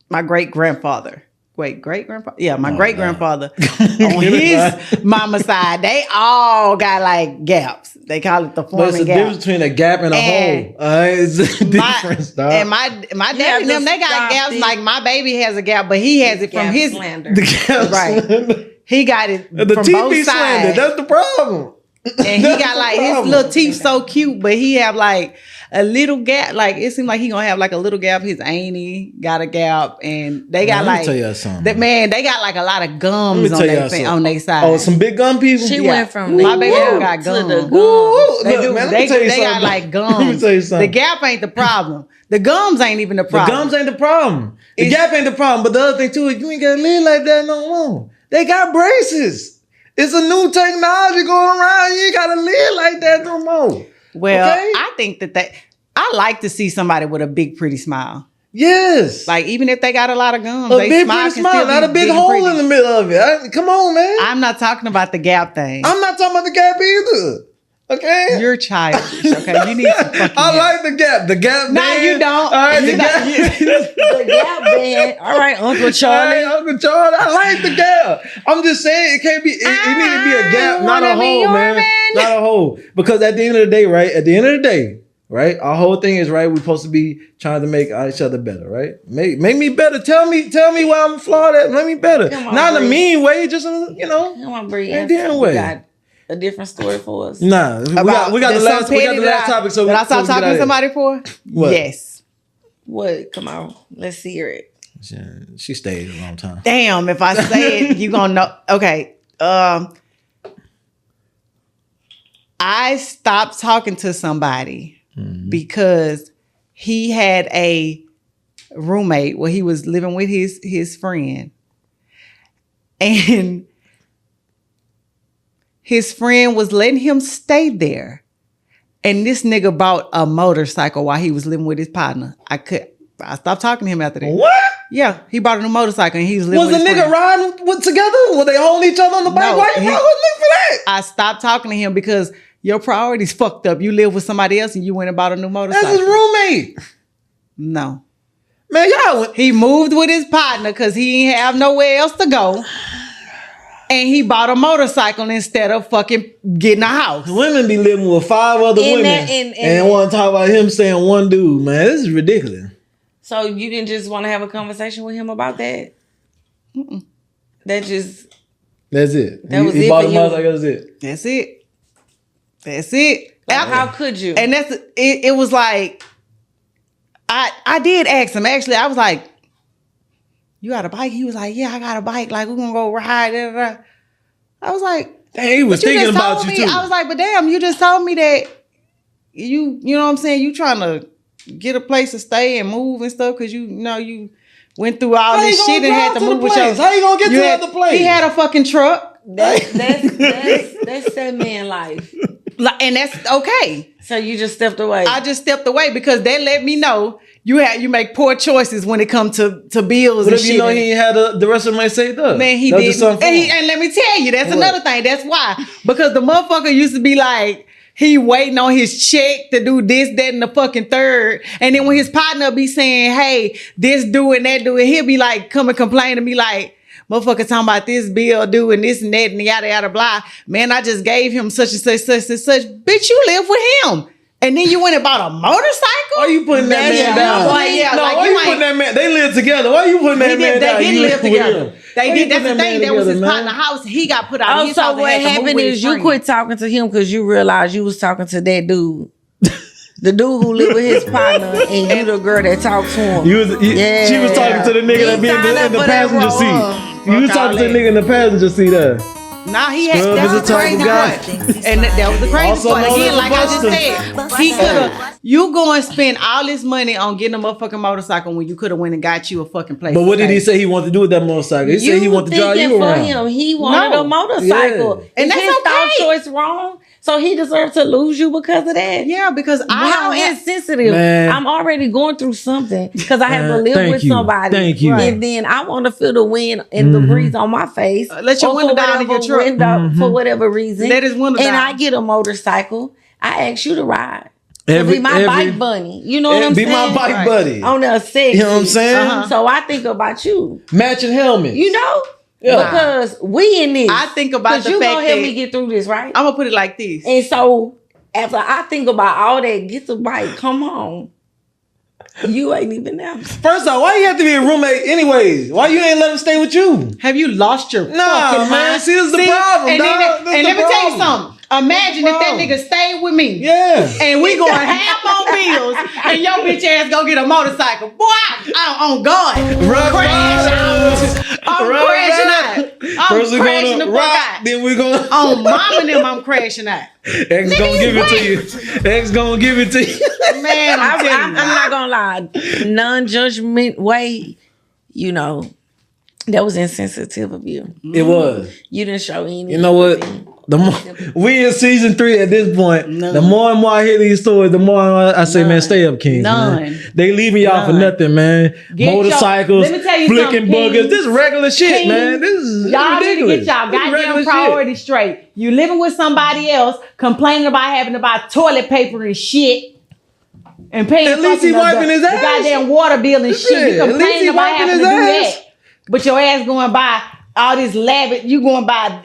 [SPEAKER 1] my great grandfather, my great grandfather on his mama's side, they all got like gaps. They call it the forming gap.
[SPEAKER 2] But it's the difference between a gap and a hole. It's a difference, dog.
[SPEAKER 1] And my dad and them, they got gaps. Like my baby has a gap, but he has it from his
[SPEAKER 3] slander.
[SPEAKER 2] The gap slander.
[SPEAKER 1] He got it
[SPEAKER 2] the
[SPEAKER 1] from
[SPEAKER 2] TV
[SPEAKER 1] both
[SPEAKER 2] slander.
[SPEAKER 1] sides.
[SPEAKER 2] That's the problem.
[SPEAKER 1] And he got like his little teeth so cute, but he have like a little gap. Like it seemed like he gonna have like a little gap. His auntie got a gap, and they got
[SPEAKER 2] let me tell you something.
[SPEAKER 1] They got like a lot of gums on their side.
[SPEAKER 2] Oh, some big gum people.
[SPEAKER 3] She went from
[SPEAKER 1] my baby got gums. They got like gums.
[SPEAKER 2] Let me tell you something.
[SPEAKER 1] The gap ain't the problem. The gums ain't even the problem.
[SPEAKER 2] The gums ain't the problem. The gap ain't the problem. But the other thing too is you ain't gotta live like that no more. They got braces. It's a new technology going around. You ain't gotta live like that no more.
[SPEAKER 1] Well,
[SPEAKER 2] okay?
[SPEAKER 1] I think that I like to see somebody with a big, pretty smile.
[SPEAKER 2] Yes.
[SPEAKER 1] Like, even if they got a lot of gums,
[SPEAKER 2] a big, pretty smile, not a big hole in the middle of it. Come on, man.
[SPEAKER 1] I'm not talking about the gap thing.
[SPEAKER 2] I'm not talking about the gap either. Okay?
[SPEAKER 1] You're childish, okay? You need some fucking
[SPEAKER 2] like the gap. The gap
[SPEAKER 1] No,
[SPEAKER 2] band.
[SPEAKER 1] you don't.
[SPEAKER 2] All right, the gap.
[SPEAKER 3] The gap band. All right, Uncle Charlie.
[SPEAKER 2] Uncle Charlie. I like the gap. I'm just saying it can't be, it need to be a gap, not a hole, man. Not a hole. Because at the end of the day, right? Our whole thing is, right, we're supposed to be trying to make each other better, right? Make me better. Tell me why I'm flawed at. Make me better. Not in a mean way, just in,
[SPEAKER 3] Come on, Bree.
[SPEAKER 2] in a different way.
[SPEAKER 3] Got a different story for us.
[SPEAKER 2] Nah, we got the last topic. So
[SPEAKER 1] did I stop talking to somebody for?
[SPEAKER 2] What?
[SPEAKER 1] Yes.
[SPEAKER 3] What? Come on, let's hear it.
[SPEAKER 2] She stayed a long time.
[SPEAKER 1] Damn, if I say it, you gonna know. Okay. I stopped talking to somebody because he had a roommate where he was living with his friend. And his friend was letting him stay there. And this nigga bought a motorcycle while he was living with his partner. I stopped talking to him after that.
[SPEAKER 2] What?
[SPEAKER 1] Yeah, he bought a new motorcycle and he was living with his
[SPEAKER 2] Was the nigga riding together? Were they holding each other on the bike?
[SPEAKER 1] No,
[SPEAKER 2] Why you look for that?
[SPEAKER 1] I stopped talking to him because your priorities fucked up. You live with somebody else and you went and bought a new motorcycle.
[SPEAKER 2] That's his roommate.
[SPEAKER 1] No.
[SPEAKER 2] Man, y'all.
[SPEAKER 1] He moved with his partner because he ain't have nowhere else to go. And he bought a motorcycle instead of fucking getting a house.
[SPEAKER 2] Women be living with 5 other women and want to talk about him saying one dude, man. This is ridiculous.
[SPEAKER 3] So you didn't just want to have a conversation with him about that? Mm-mm. That's it.
[SPEAKER 2] He bought a motorcycle, that's it.
[SPEAKER 1] That's it.
[SPEAKER 3] Like, how could you?
[SPEAKER 1] And it was like, I did ask him. Actually, I was like, you got a bike? He was like, yeah, I got a bike. Like, we're going to go ride. Da, da, da. I was like,
[SPEAKER 2] dang, he was thinking about you too.
[SPEAKER 1] I was like, but damn, you just told me that you know what I'm saying? You trying to get a place to stay and move and stuff because you went through all this shit and had to move with your.
[SPEAKER 2] How you gonna get to the other place?
[SPEAKER 1] He had a fucking truck.
[SPEAKER 3] That's that man life.
[SPEAKER 1] And that's okay.
[SPEAKER 3] So you just stepped away.
[SPEAKER 1] I just stepped away because they let me know you make poor choices when it comes to bills.
[SPEAKER 2] What
[SPEAKER 1] and
[SPEAKER 2] if
[SPEAKER 1] shit.
[SPEAKER 2] you know he ain't had the rest of the money saved up?
[SPEAKER 1] Man, he did. And let me tell you, that's another thing. That's why. Because the motherfucker used to be like, he waiting on his check to do this, that, and the fucking third. And then when his partner be saying, hey, this do and that do, and he'll be like, come and complain to me like, motherfucker talking about this bill due and this and that and yada, yada, blah. Man, I just gave him such and such, such and such. Bitch, you live with him. And then you went and bought a motorcycle?
[SPEAKER 2] Why you putting that man down?
[SPEAKER 1] Why
[SPEAKER 2] you putting that man? They live together. Why you putting that man down?
[SPEAKER 1] They did live together. They did. That's the thing. That was his partner house. He got put out.
[SPEAKER 3] So what happened is you quit talking to him because you realized you was talking to that dude. The dude who lived with his partner and you the girl that talked to him.
[SPEAKER 2] She was talking to the nigga that be in the passenger seat. You was talking to the nigga in the passenger seat there.
[SPEAKER 1] Nah, he had that was the crazy part. And that was the crazy part. Again, like I just said, he could have. You go and spend all this money on getting a motherfucking motorcycle when you could have went and got you a fucking place.
[SPEAKER 2] But what did he say he wanted to do with that motorcycle? He said he wanted to drive you around.
[SPEAKER 3] He wanted a motorcycle.
[SPEAKER 1] Yeah. And that's
[SPEAKER 3] his thought
[SPEAKER 1] okay.
[SPEAKER 3] choice wrong. So he deserves to lose you because of that.
[SPEAKER 1] Yeah, because
[SPEAKER 3] how insensitive.
[SPEAKER 2] Man.
[SPEAKER 3] I'm already going through something because I have to live with somebody.
[SPEAKER 2] Thank you.
[SPEAKER 3] And then I want to feel the wind and the breeze on my face.
[SPEAKER 1] Let your window down in your truck.
[SPEAKER 3] For whatever reason.
[SPEAKER 1] Let his window down.
[SPEAKER 3] And I get a motorcycle. I ask you to ride. Be my bike bunny. You know what I'm saying?
[SPEAKER 2] Be my bike buddy.
[SPEAKER 3] On the sexy.
[SPEAKER 2] You know what I'm saying?
[SPEAKER 3] So I think about you.
[SPEAKER 2] Matching helmets.
[SPEAKER 3] You know? Yeah. Because we in this.
[SPEAKER 1] I think about the fact that you
[SPEAKER 3] gonna help me get through this, right?
[SPEAKER 1] I'm gonna put it like this.
[SPEAKER 3] And so after I think about all that, get the bike. Come on. You ain't even there.
[SPEAKER 2] First off, why you have to be a roommate anyways? Why you ain't let him stay with you?
[SPEAKER 1] Have you lost your fucking
[SPEAKER 2] man?
[SPEAKER 1] mind?
[SPEAKER 2] See, this is the problem,
[SPEAKER 1] and
[SPEAKER 2] dog.
[SPEAKER 1] Let me tell you something. Imagine if that nigga stayed with me.
[SPEAKER 2] Yeah.
[SPEAKER 1] And we going half on bills and your bitch ass go get a motorcycle. Boy, I'm on God. I'm crashing out. I'm crashing the fuck out.
[SPEAKER 2] Then we going
[SPEAKER 1] on mom and them, I'm crashing out.
[SPEAKER 2] X gonna give it to you. X gonna give it to you.
[SPEAKER 1] Man,
[SPEAKER 3] I'm not gonna lie. Non-judgment way, you know, that was insensitive of you.
[SPEAKER 2] It was.
[SPEAKER 3] You didn't show any.
[SPEAKER 2] You know what? We in season 3 at this point. None. The more and more I hear these stories, the more I say, man, stay up, Kings. Man. They leaving y'all for nothing, man. Motorcycles, flicking boogers. This is regular shit, King, man. This is
[SPEAKER 1] y'all
[SPEAKER 2] ridiculous.
[SPEAKER 1] Need to get y'all goddamn priorities straight. You living with somebody else, complaining about having to buy toilet paper and shit. And paying
[SPEAKER 2] at least he wiping his ass.
[SPEAKER 1] The goddamn water bill and shit. You complaining about having to do that. But your ass going by all this lavish. You going by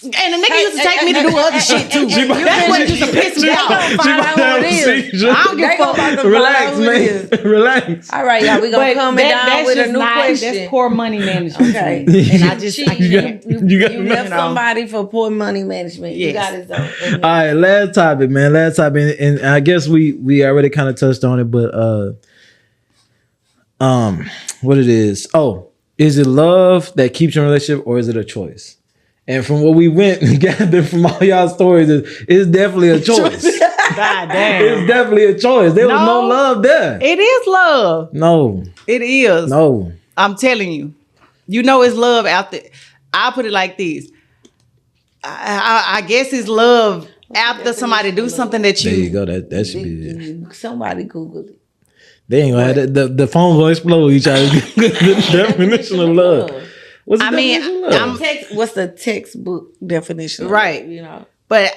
[SPEAKER 1] and the nigga used to take me to do other shit too. That's what used to piss me off. I don't give a fuck.
[SPEAKER 2] Relax, man. Relax.
[SPEAKER 3] All right, y'all. We gonna come down with a new question.
[SPEAKER 1] That's poor money management.
[SPEAKER 3] Okay.
[SPEAKER 1] And I just
[SPEAKER 3] you left somebody for poor money management. Yes. You got it though.
[SPEAKER 2] All right, last topic, man. Last topic, and I guess we already kind of touched on it, but what it is? Oh, is it love that keeps you in a relationship, or is it a choice? And from what we went and gathered from all y'all stories, it's definitely a choice.
[SPEAKER 1] God damn.
[SPEAKER 2] It's definitely a choice. There was no love there.
[SPEAKER 1] It is love.
[SPEAKER 2] No.
[SPEAKER 1] It is.
[SPEAKER 2] No.
[SPEAKER 1] I'm telling you. You know it's love out there. I'll put it like this. I guess it's love after somebody do something that you...
[SPEAKER 2] There you go. That should be it.
[SPEAKER 3] Somebody Google it.
[SPEAKER 2] They ain't gonna have that. The phone's gonna explode each other. The definition of love. What's
[SPEAKER 3] the textbook definition?
[SPEAKER 1] Right.
[SPEAKER 3] You know.
[SPEAKER 1] But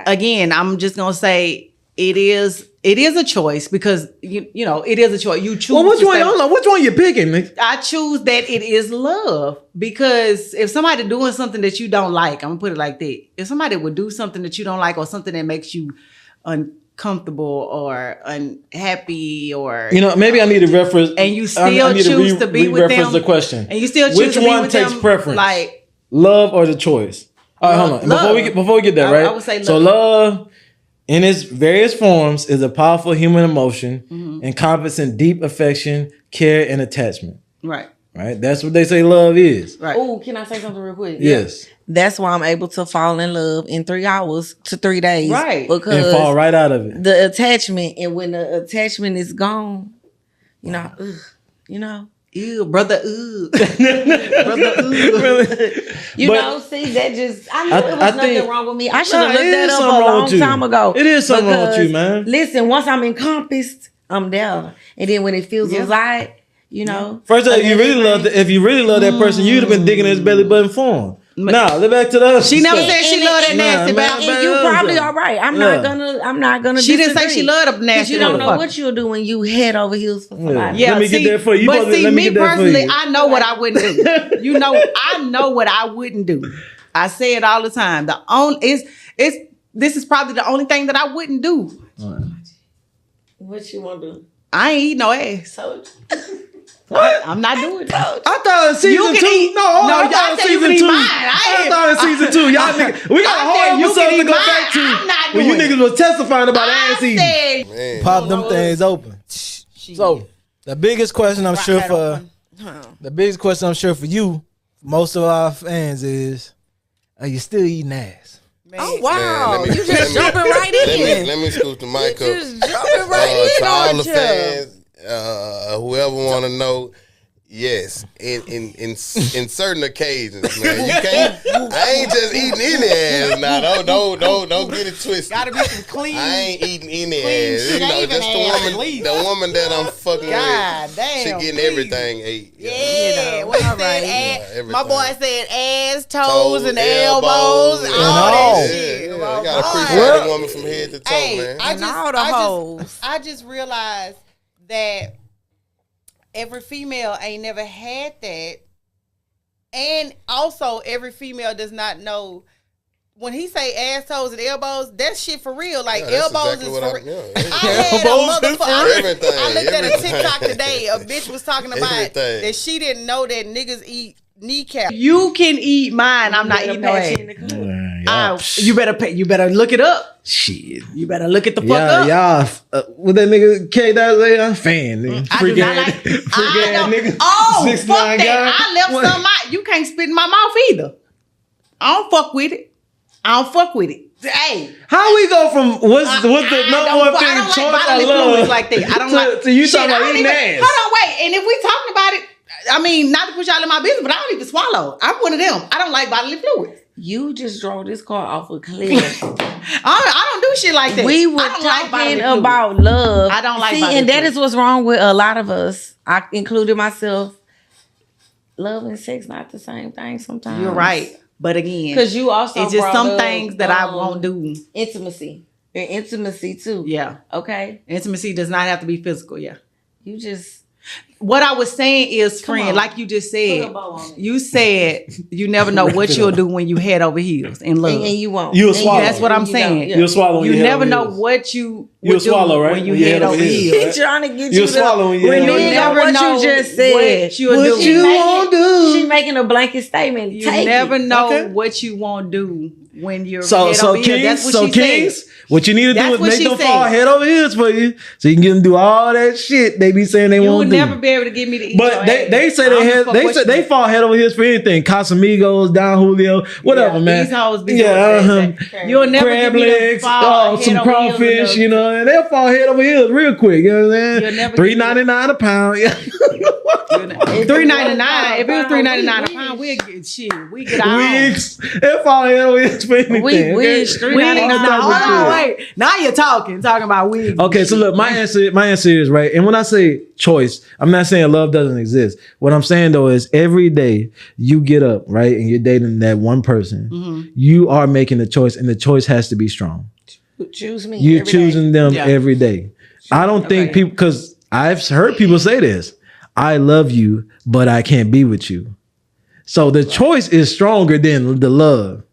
[SPEAKER 1] again, I'm just gonna say it is a choice because you know it is a choice. You choose.
[SPEAKER 2] Well, which one you picking?
[SPEAKER 1] I choose that it is love because if somebody doing something that you don't like, I'm gonna put it like that. If somebody would do something that you don't like or something that makes you uncomfortable or unhappy or
[SPEAKER 2] maybe I need to reference
[SPEAKER 1] and you still choose to be with them.
[SPEAKER 2] Reference the question.
[SPEAKER 1] And you still choose to be with them.
[SPEAKER 2] Which one takes preference?
[SPEAKER 1] Like
[SPEAKER 2] love or the choice? All right, hold on. Before we get there, right?
[SPEAKER 1] I would say love.
[SPEAKER 2] So love, in its various forms, is a powerful human emotion encompassing deep affection, care, and attachment.
[SPEAKER 1] Right.
[SPEAKER 2] Right? That's what they say love is.
[SPEAKER 3] Right. Oh, can I say something real quick?
[SPEAKER 2] Yes.
[SPEAKER 3] That's why I'm able to fall in love in 3 hours to 3 days.
[SPEAKER 1] Right.
[SPEAKER 3] Because
[SPEAKER 2] and fall right out of it.
[SPEAKER 3] The attachment, and when the attachment is gone, you know, you know.
[SPEAKER 1] Ew, brother, brother,
[SPEAKER 3] You know, see, that just, I knew it was nothing wrong with me. I should have looked that up a long time ago.
[SPEAKER 2] It is something wrong with you, man.
[SPEAKER 3] Listen, once I'm encompassed, I'm there. And then when it feels right, you know.
[SPEAKER 2] First of all, if you really love that person, you'd have been digging his belly button for him. Now, look back to the other
[SPEAKER 1] She never said she loved that nasty bastard.
[SPEAKER 3] And you probably are right. I'm not gonna
[SPEAKER 1] She
[SPEAKER 3] disagree.
[SPEAKER 1] didn't say she loved a nasty.
[SPEAKER 3] You don't know what you'll do when you head over heels for somebody.
[SPEAKER 1] Yeah,
[SPEAKER 2] let me get that for you.
[SPEAKER 1] But see, me personally, I know what I wouldn't do. You know, I know what I wouldn't do. I say it all the time. This is probably the only thing that I wouldn't do.
[SPEAKER 3] What you want to do?
[SPEAKER 1] I ain't eat no ass. I'm not doing it.
[SPEAKER 2] I thought in season 2. I thought in season 2. I thought in season 2. Y'all niggas, we got a whole episode to go back to when you niggas was testifying about ass eating. Pop them things open. So the biggest question I'm sure for you, most of our fans is, are you still eating ass?
[SPEAKER 3] Man. Oh wow! Man, you just jumping right in.
[SPEAKER 4] Let me scoop the mic up.
[SPEAKER 3] Just jumping right in
[SPEAKER 4] to all the
[SPEAKER 3] you.
[SPEAKER 4] fans. Whoever want to know, yes, in certain occasions, man, you can't. I ain't just eating any ass now. Don't get it twisted.
[SPEAKER 1] Gotta be some clean.
[SPEAKER 4] I ain't eating any ass. You know, just the woman that I'm fucking with. She getting everything ate.
[SPEAKER 1] Yeah, what you said?
[SPEAKER 4] Ass.
[SPEAKER 1] My boy said ass, toes, and elbows, all that shit.
[SPEAKER 4] You gotta appreciate the woman from head to toe, man.
[SPEAKER 1] I just realized that every female ain't never had that, and also every female does not know when he say ass, toes, and elbows. That shit for real. Like elbows
[SPEAKER 4] exactly
[SPEAKER 1] is for
[SPEAKER 4] real.
[SPEAKER 1] I looked at a TikTok today. A bitch was talking about that she didn't know that niggas eat kneecap. You can eat mine. I'm not eating no ass. You better look it up.
[SPEAKER 2] Shit.
[SPEAKER 1] You better look it the fuck up.
[SPEAKER 2] Y'all, with that nigga K that fan, nigga. Freak ass nigga.
[SPEAKER 1] Oh, 6'9" fuck that. Guy. I left some out. You can't spit in my mouth either. I don't fuck with it. Hey,
[SPEAKER 2] how we go from what's the number one thing choice I love
[SPEAKER 1] like that? I don't like.
[SPEAKER 2] To you talking about eating ass.
[SPEAKER 1] Hold on, wait. And if we talking about it, I mean, not to put y'all in my business, but I don't even swallow. I'm one of them. I don't like bodily fluids.
[SPEAKER 3] You just drove this car off a cliff.
[SPEAKER 1] I don't do shit like that.
[SPEAKER 3] We were talking about love.
[SPEAKER 1] I don't like.
[SPEAKER 3] See, and that is what's wrong with a lot of us. I included myself. Love and sex not the same thing sometimes.
[SPEAKER 1] You're right, but again,
[SPEAKER 3] because you also
[SPEAKER 1] it's just some things that I won't do.
[SPEAKER 3] Intimacy, and intimacy too.
[SPEAKER 1] Yeah.
[SPEAKER 3] Okay.
[SPEAKER 1] Intimacy does not have to be physical. Yeah.
[SPEAKER 3] You just.
[SPEAKER 1] What I was saying is, friend, like you just said, you said you never know what you'll do when you head over heels in love.
[SPEAKER 3] And you won't.
[SPEAKER 2] You'll swallow.
[SPEAKER 1] That's what I'm saying.
[SPEAKER 2] You'll swallow.
[SPEAKER 1] You never know what you'll
[SPEAKER 2] swallow, right?
[SPEAKER 1] When you head over heels.
[SPEAKER 3] He's trying to get
[SPEAKER 2] you'll swallow.
[SPEAKER 1] You never know what you just said.
[SPEAKER 2] What you won't do.
[SPEAKER 3] She's making a blanket statement.
[SPEAKER 1] You never know what you won't do when you're head over heels. That's what she said.
[SPEAKER 2] What you need to do is make them fall head over heels for you, so you can get them do all that shit they be saying they won't do.
[SPEAKER 1] You would never be able to get me to eat.
[SPEAKER 2] But they say they fall head over heels for anything. Casamigos, Don Julio, whatever, man.
[SPEAKER 1] These hoes be you'll never
[SPEAKER 2] crab
[SPEAKER 1] get me
[SPEAKER 2] legs,
[SPEAKER 1] to fall
[SPEAKER 2] some crawfish, you know, and they'll fall head over heels real quick. You know what I'm saying? $3.99 a pound. Yeah.
[SPEAKER 1] $3.99. If it was $3.99 a pound, we'd get shit. We get our
[SPEAKER 2] wigs. They'll fall head over heels for anything.
[SPEAKER 3] Wigs $3.99.
[SPEAKER 1] Hold on, wait. Now you're talking about wigs.
[SPEAKER 2] Okay, so look, my answer is right. And when I say choice, I'm not saying love doesn't exist. What I'm saying though is every day you get up, right, and you're dating that one person, you are making a choice, and the choice has to be strong.
[SPEAKER 3] Choose me.
[SPEAKER 2] You're choosing them every day. I don't think people, because I've heard people say this, I love you, but I can't be with you. So the choice is stronger than the love,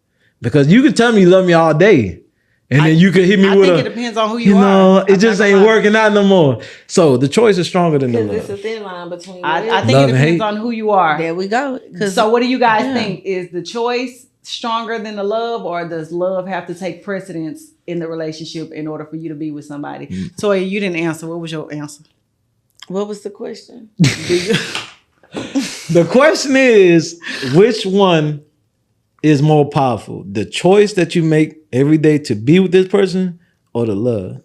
[SPEAKER 2] because you can tell me you love me all day. And then you could hit me with
[SPEAKER 1] it depends on who you are.
[SPEAKER 2] It just ain't working out no more. So the choice is stronger than the love.
[SPEAKER 3] It's a thin line between
[SPEAKER 1] I think it depends on who you are.
[SPEAKER 3] There we go.
[SPEAKER 1] So what do you guys think? Is the choice stronger than the love, or does love have to take precedence in the relationship in order for you to be with somebody? Toya, you didn't answer. What was your answer?
[SPEAKER 3] What was the question?
[SPEAKER 2] The question is, which one is more powerful? The choice that you make every day to be with this person, or the love?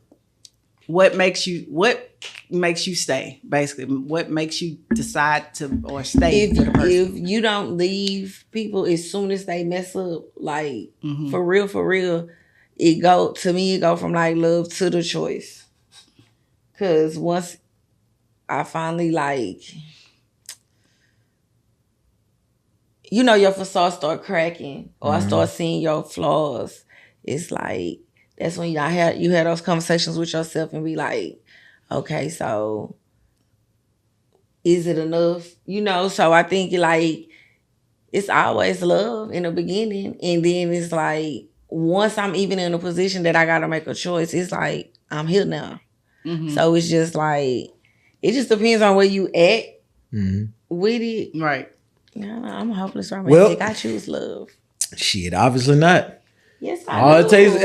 [SPEAKER 1] What makes you stay? Basically, what makes you decide to or stay with a person?
[SPEAKER 3] If you don't leave people as soon as they mess up, like for real, it go from like love to the choice. Cause once I finally like, your facade start cracking, or I start seeing your flaws, it's like that's when you had those conversations with yourself and be like, okay, so is it enough? So I think like it's always love in the beginning, and then it's like once I'm even in a position that I gotta make a choice, it's like I'm here now. So it's just like it just depends on where you at with it.
[SPEAKER 1] Right.
[SPEAKER 3] I'm a hopeless romantic. I choose love.
[SPEAKER 2] Shit, obviously not.
[SPEAKER 3] Yes, I
[SPEAKER 2] all
[SPEAKER 3] do.
[SPEAKER 2] It takes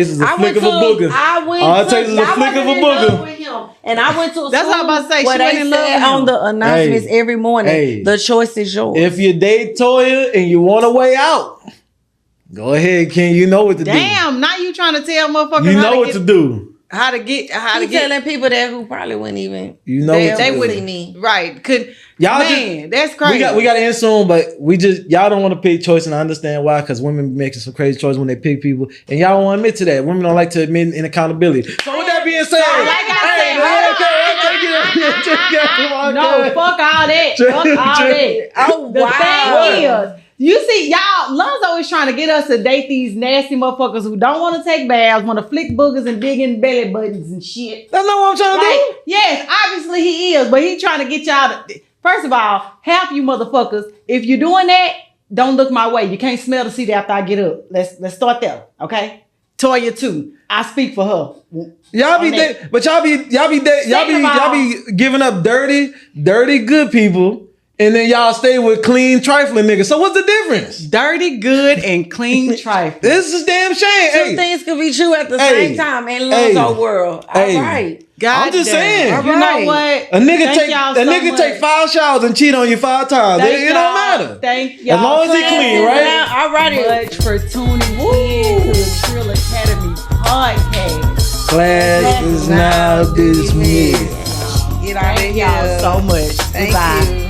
[SPEAKER 2] is a flick of a booger. All it takes is a flick of a booger.
[SPEAKER 3] And I went to a
[SPEAKER 1] That's
[SPEAKER 3] school
[SPEAKER 1] what I'm about to say.
[SPEAKER 3] where they said on the announcements every morning, the choice is yours.
[SPEAKER 2] If you date Toya and you want a way out, go ahead, Ken. You know what to do.
[SPEAKER 1] Damn, now you trying to tell motherfuckers
[SPEAKER 2] you know what to do.
[SPEAKER 1] How to get
[SPEAKER 3] telling people that who probably wouldn't even
[SPEAKER 1] they wouldn't
[SPEAKER 3] see me.
[SPEAKER 1] Right. That's crazy.
[SPEAKER 2] We got to end soon, but y'all don't want to pick choice, and I understand why, because women be making some crazy choices when they pick people, and y'all don't want to admit to that. Women don't like to admit in accountability. So with that being said,
[SPEAKER 1] no, fuck all that. Fuck all that.
[SPEAKER 3] Oh,
[SPEAKER 1] the thing is, you see, y'all, Lonzo is trying to get us to date these nasty motherfuckers who don't want to take baths, want to flick boogers and dig in belly buttons and shit.
[SPEAKER 2] That's not what I'm trying to do.
[SPEAKER 1] Yes, obviously he is, but he trying to get y'all to... First of all, half you motherfuckers, if you're doing that, don't look my way. You can't smell the seat after I get up. Let's start there, okay? Toya too. I speak for her.
[SPEAKER 2] Y'all be giving up dirty good people. And then y'all stay with clean, trifling niggas. So what's the difference?
[SPEAKER 1] Dirty, good, and clean trifling.
[SPEAKER 2] This is damn shame.
[SPEAKER 3] Two things could be true at the same time in Lonzo's world. All right.
[SPEAKER 2] I'm just saying.
[SPEAKER 1] You know what?
[SPEAKER 2] A nigga take 5 showers and cheat on you 5 times. It don't matter.
[SPEAKER 1] Thank y'all.
[SPEAKER 2] As long as he clean, right?
[SPEAKER 3] All righty.
[SPEAKER 1] Much for tuning in to the Trill Academy podcast.
[SPEAKER 2] Class is now dismissed.
[SPEAKER 3] Get out of here.
[SPEAKER 1] Thank y'all so much.
[SPEAKER 3] Thank
[SPEAKER 1] Goodbye.
[SPEAKER 3] you.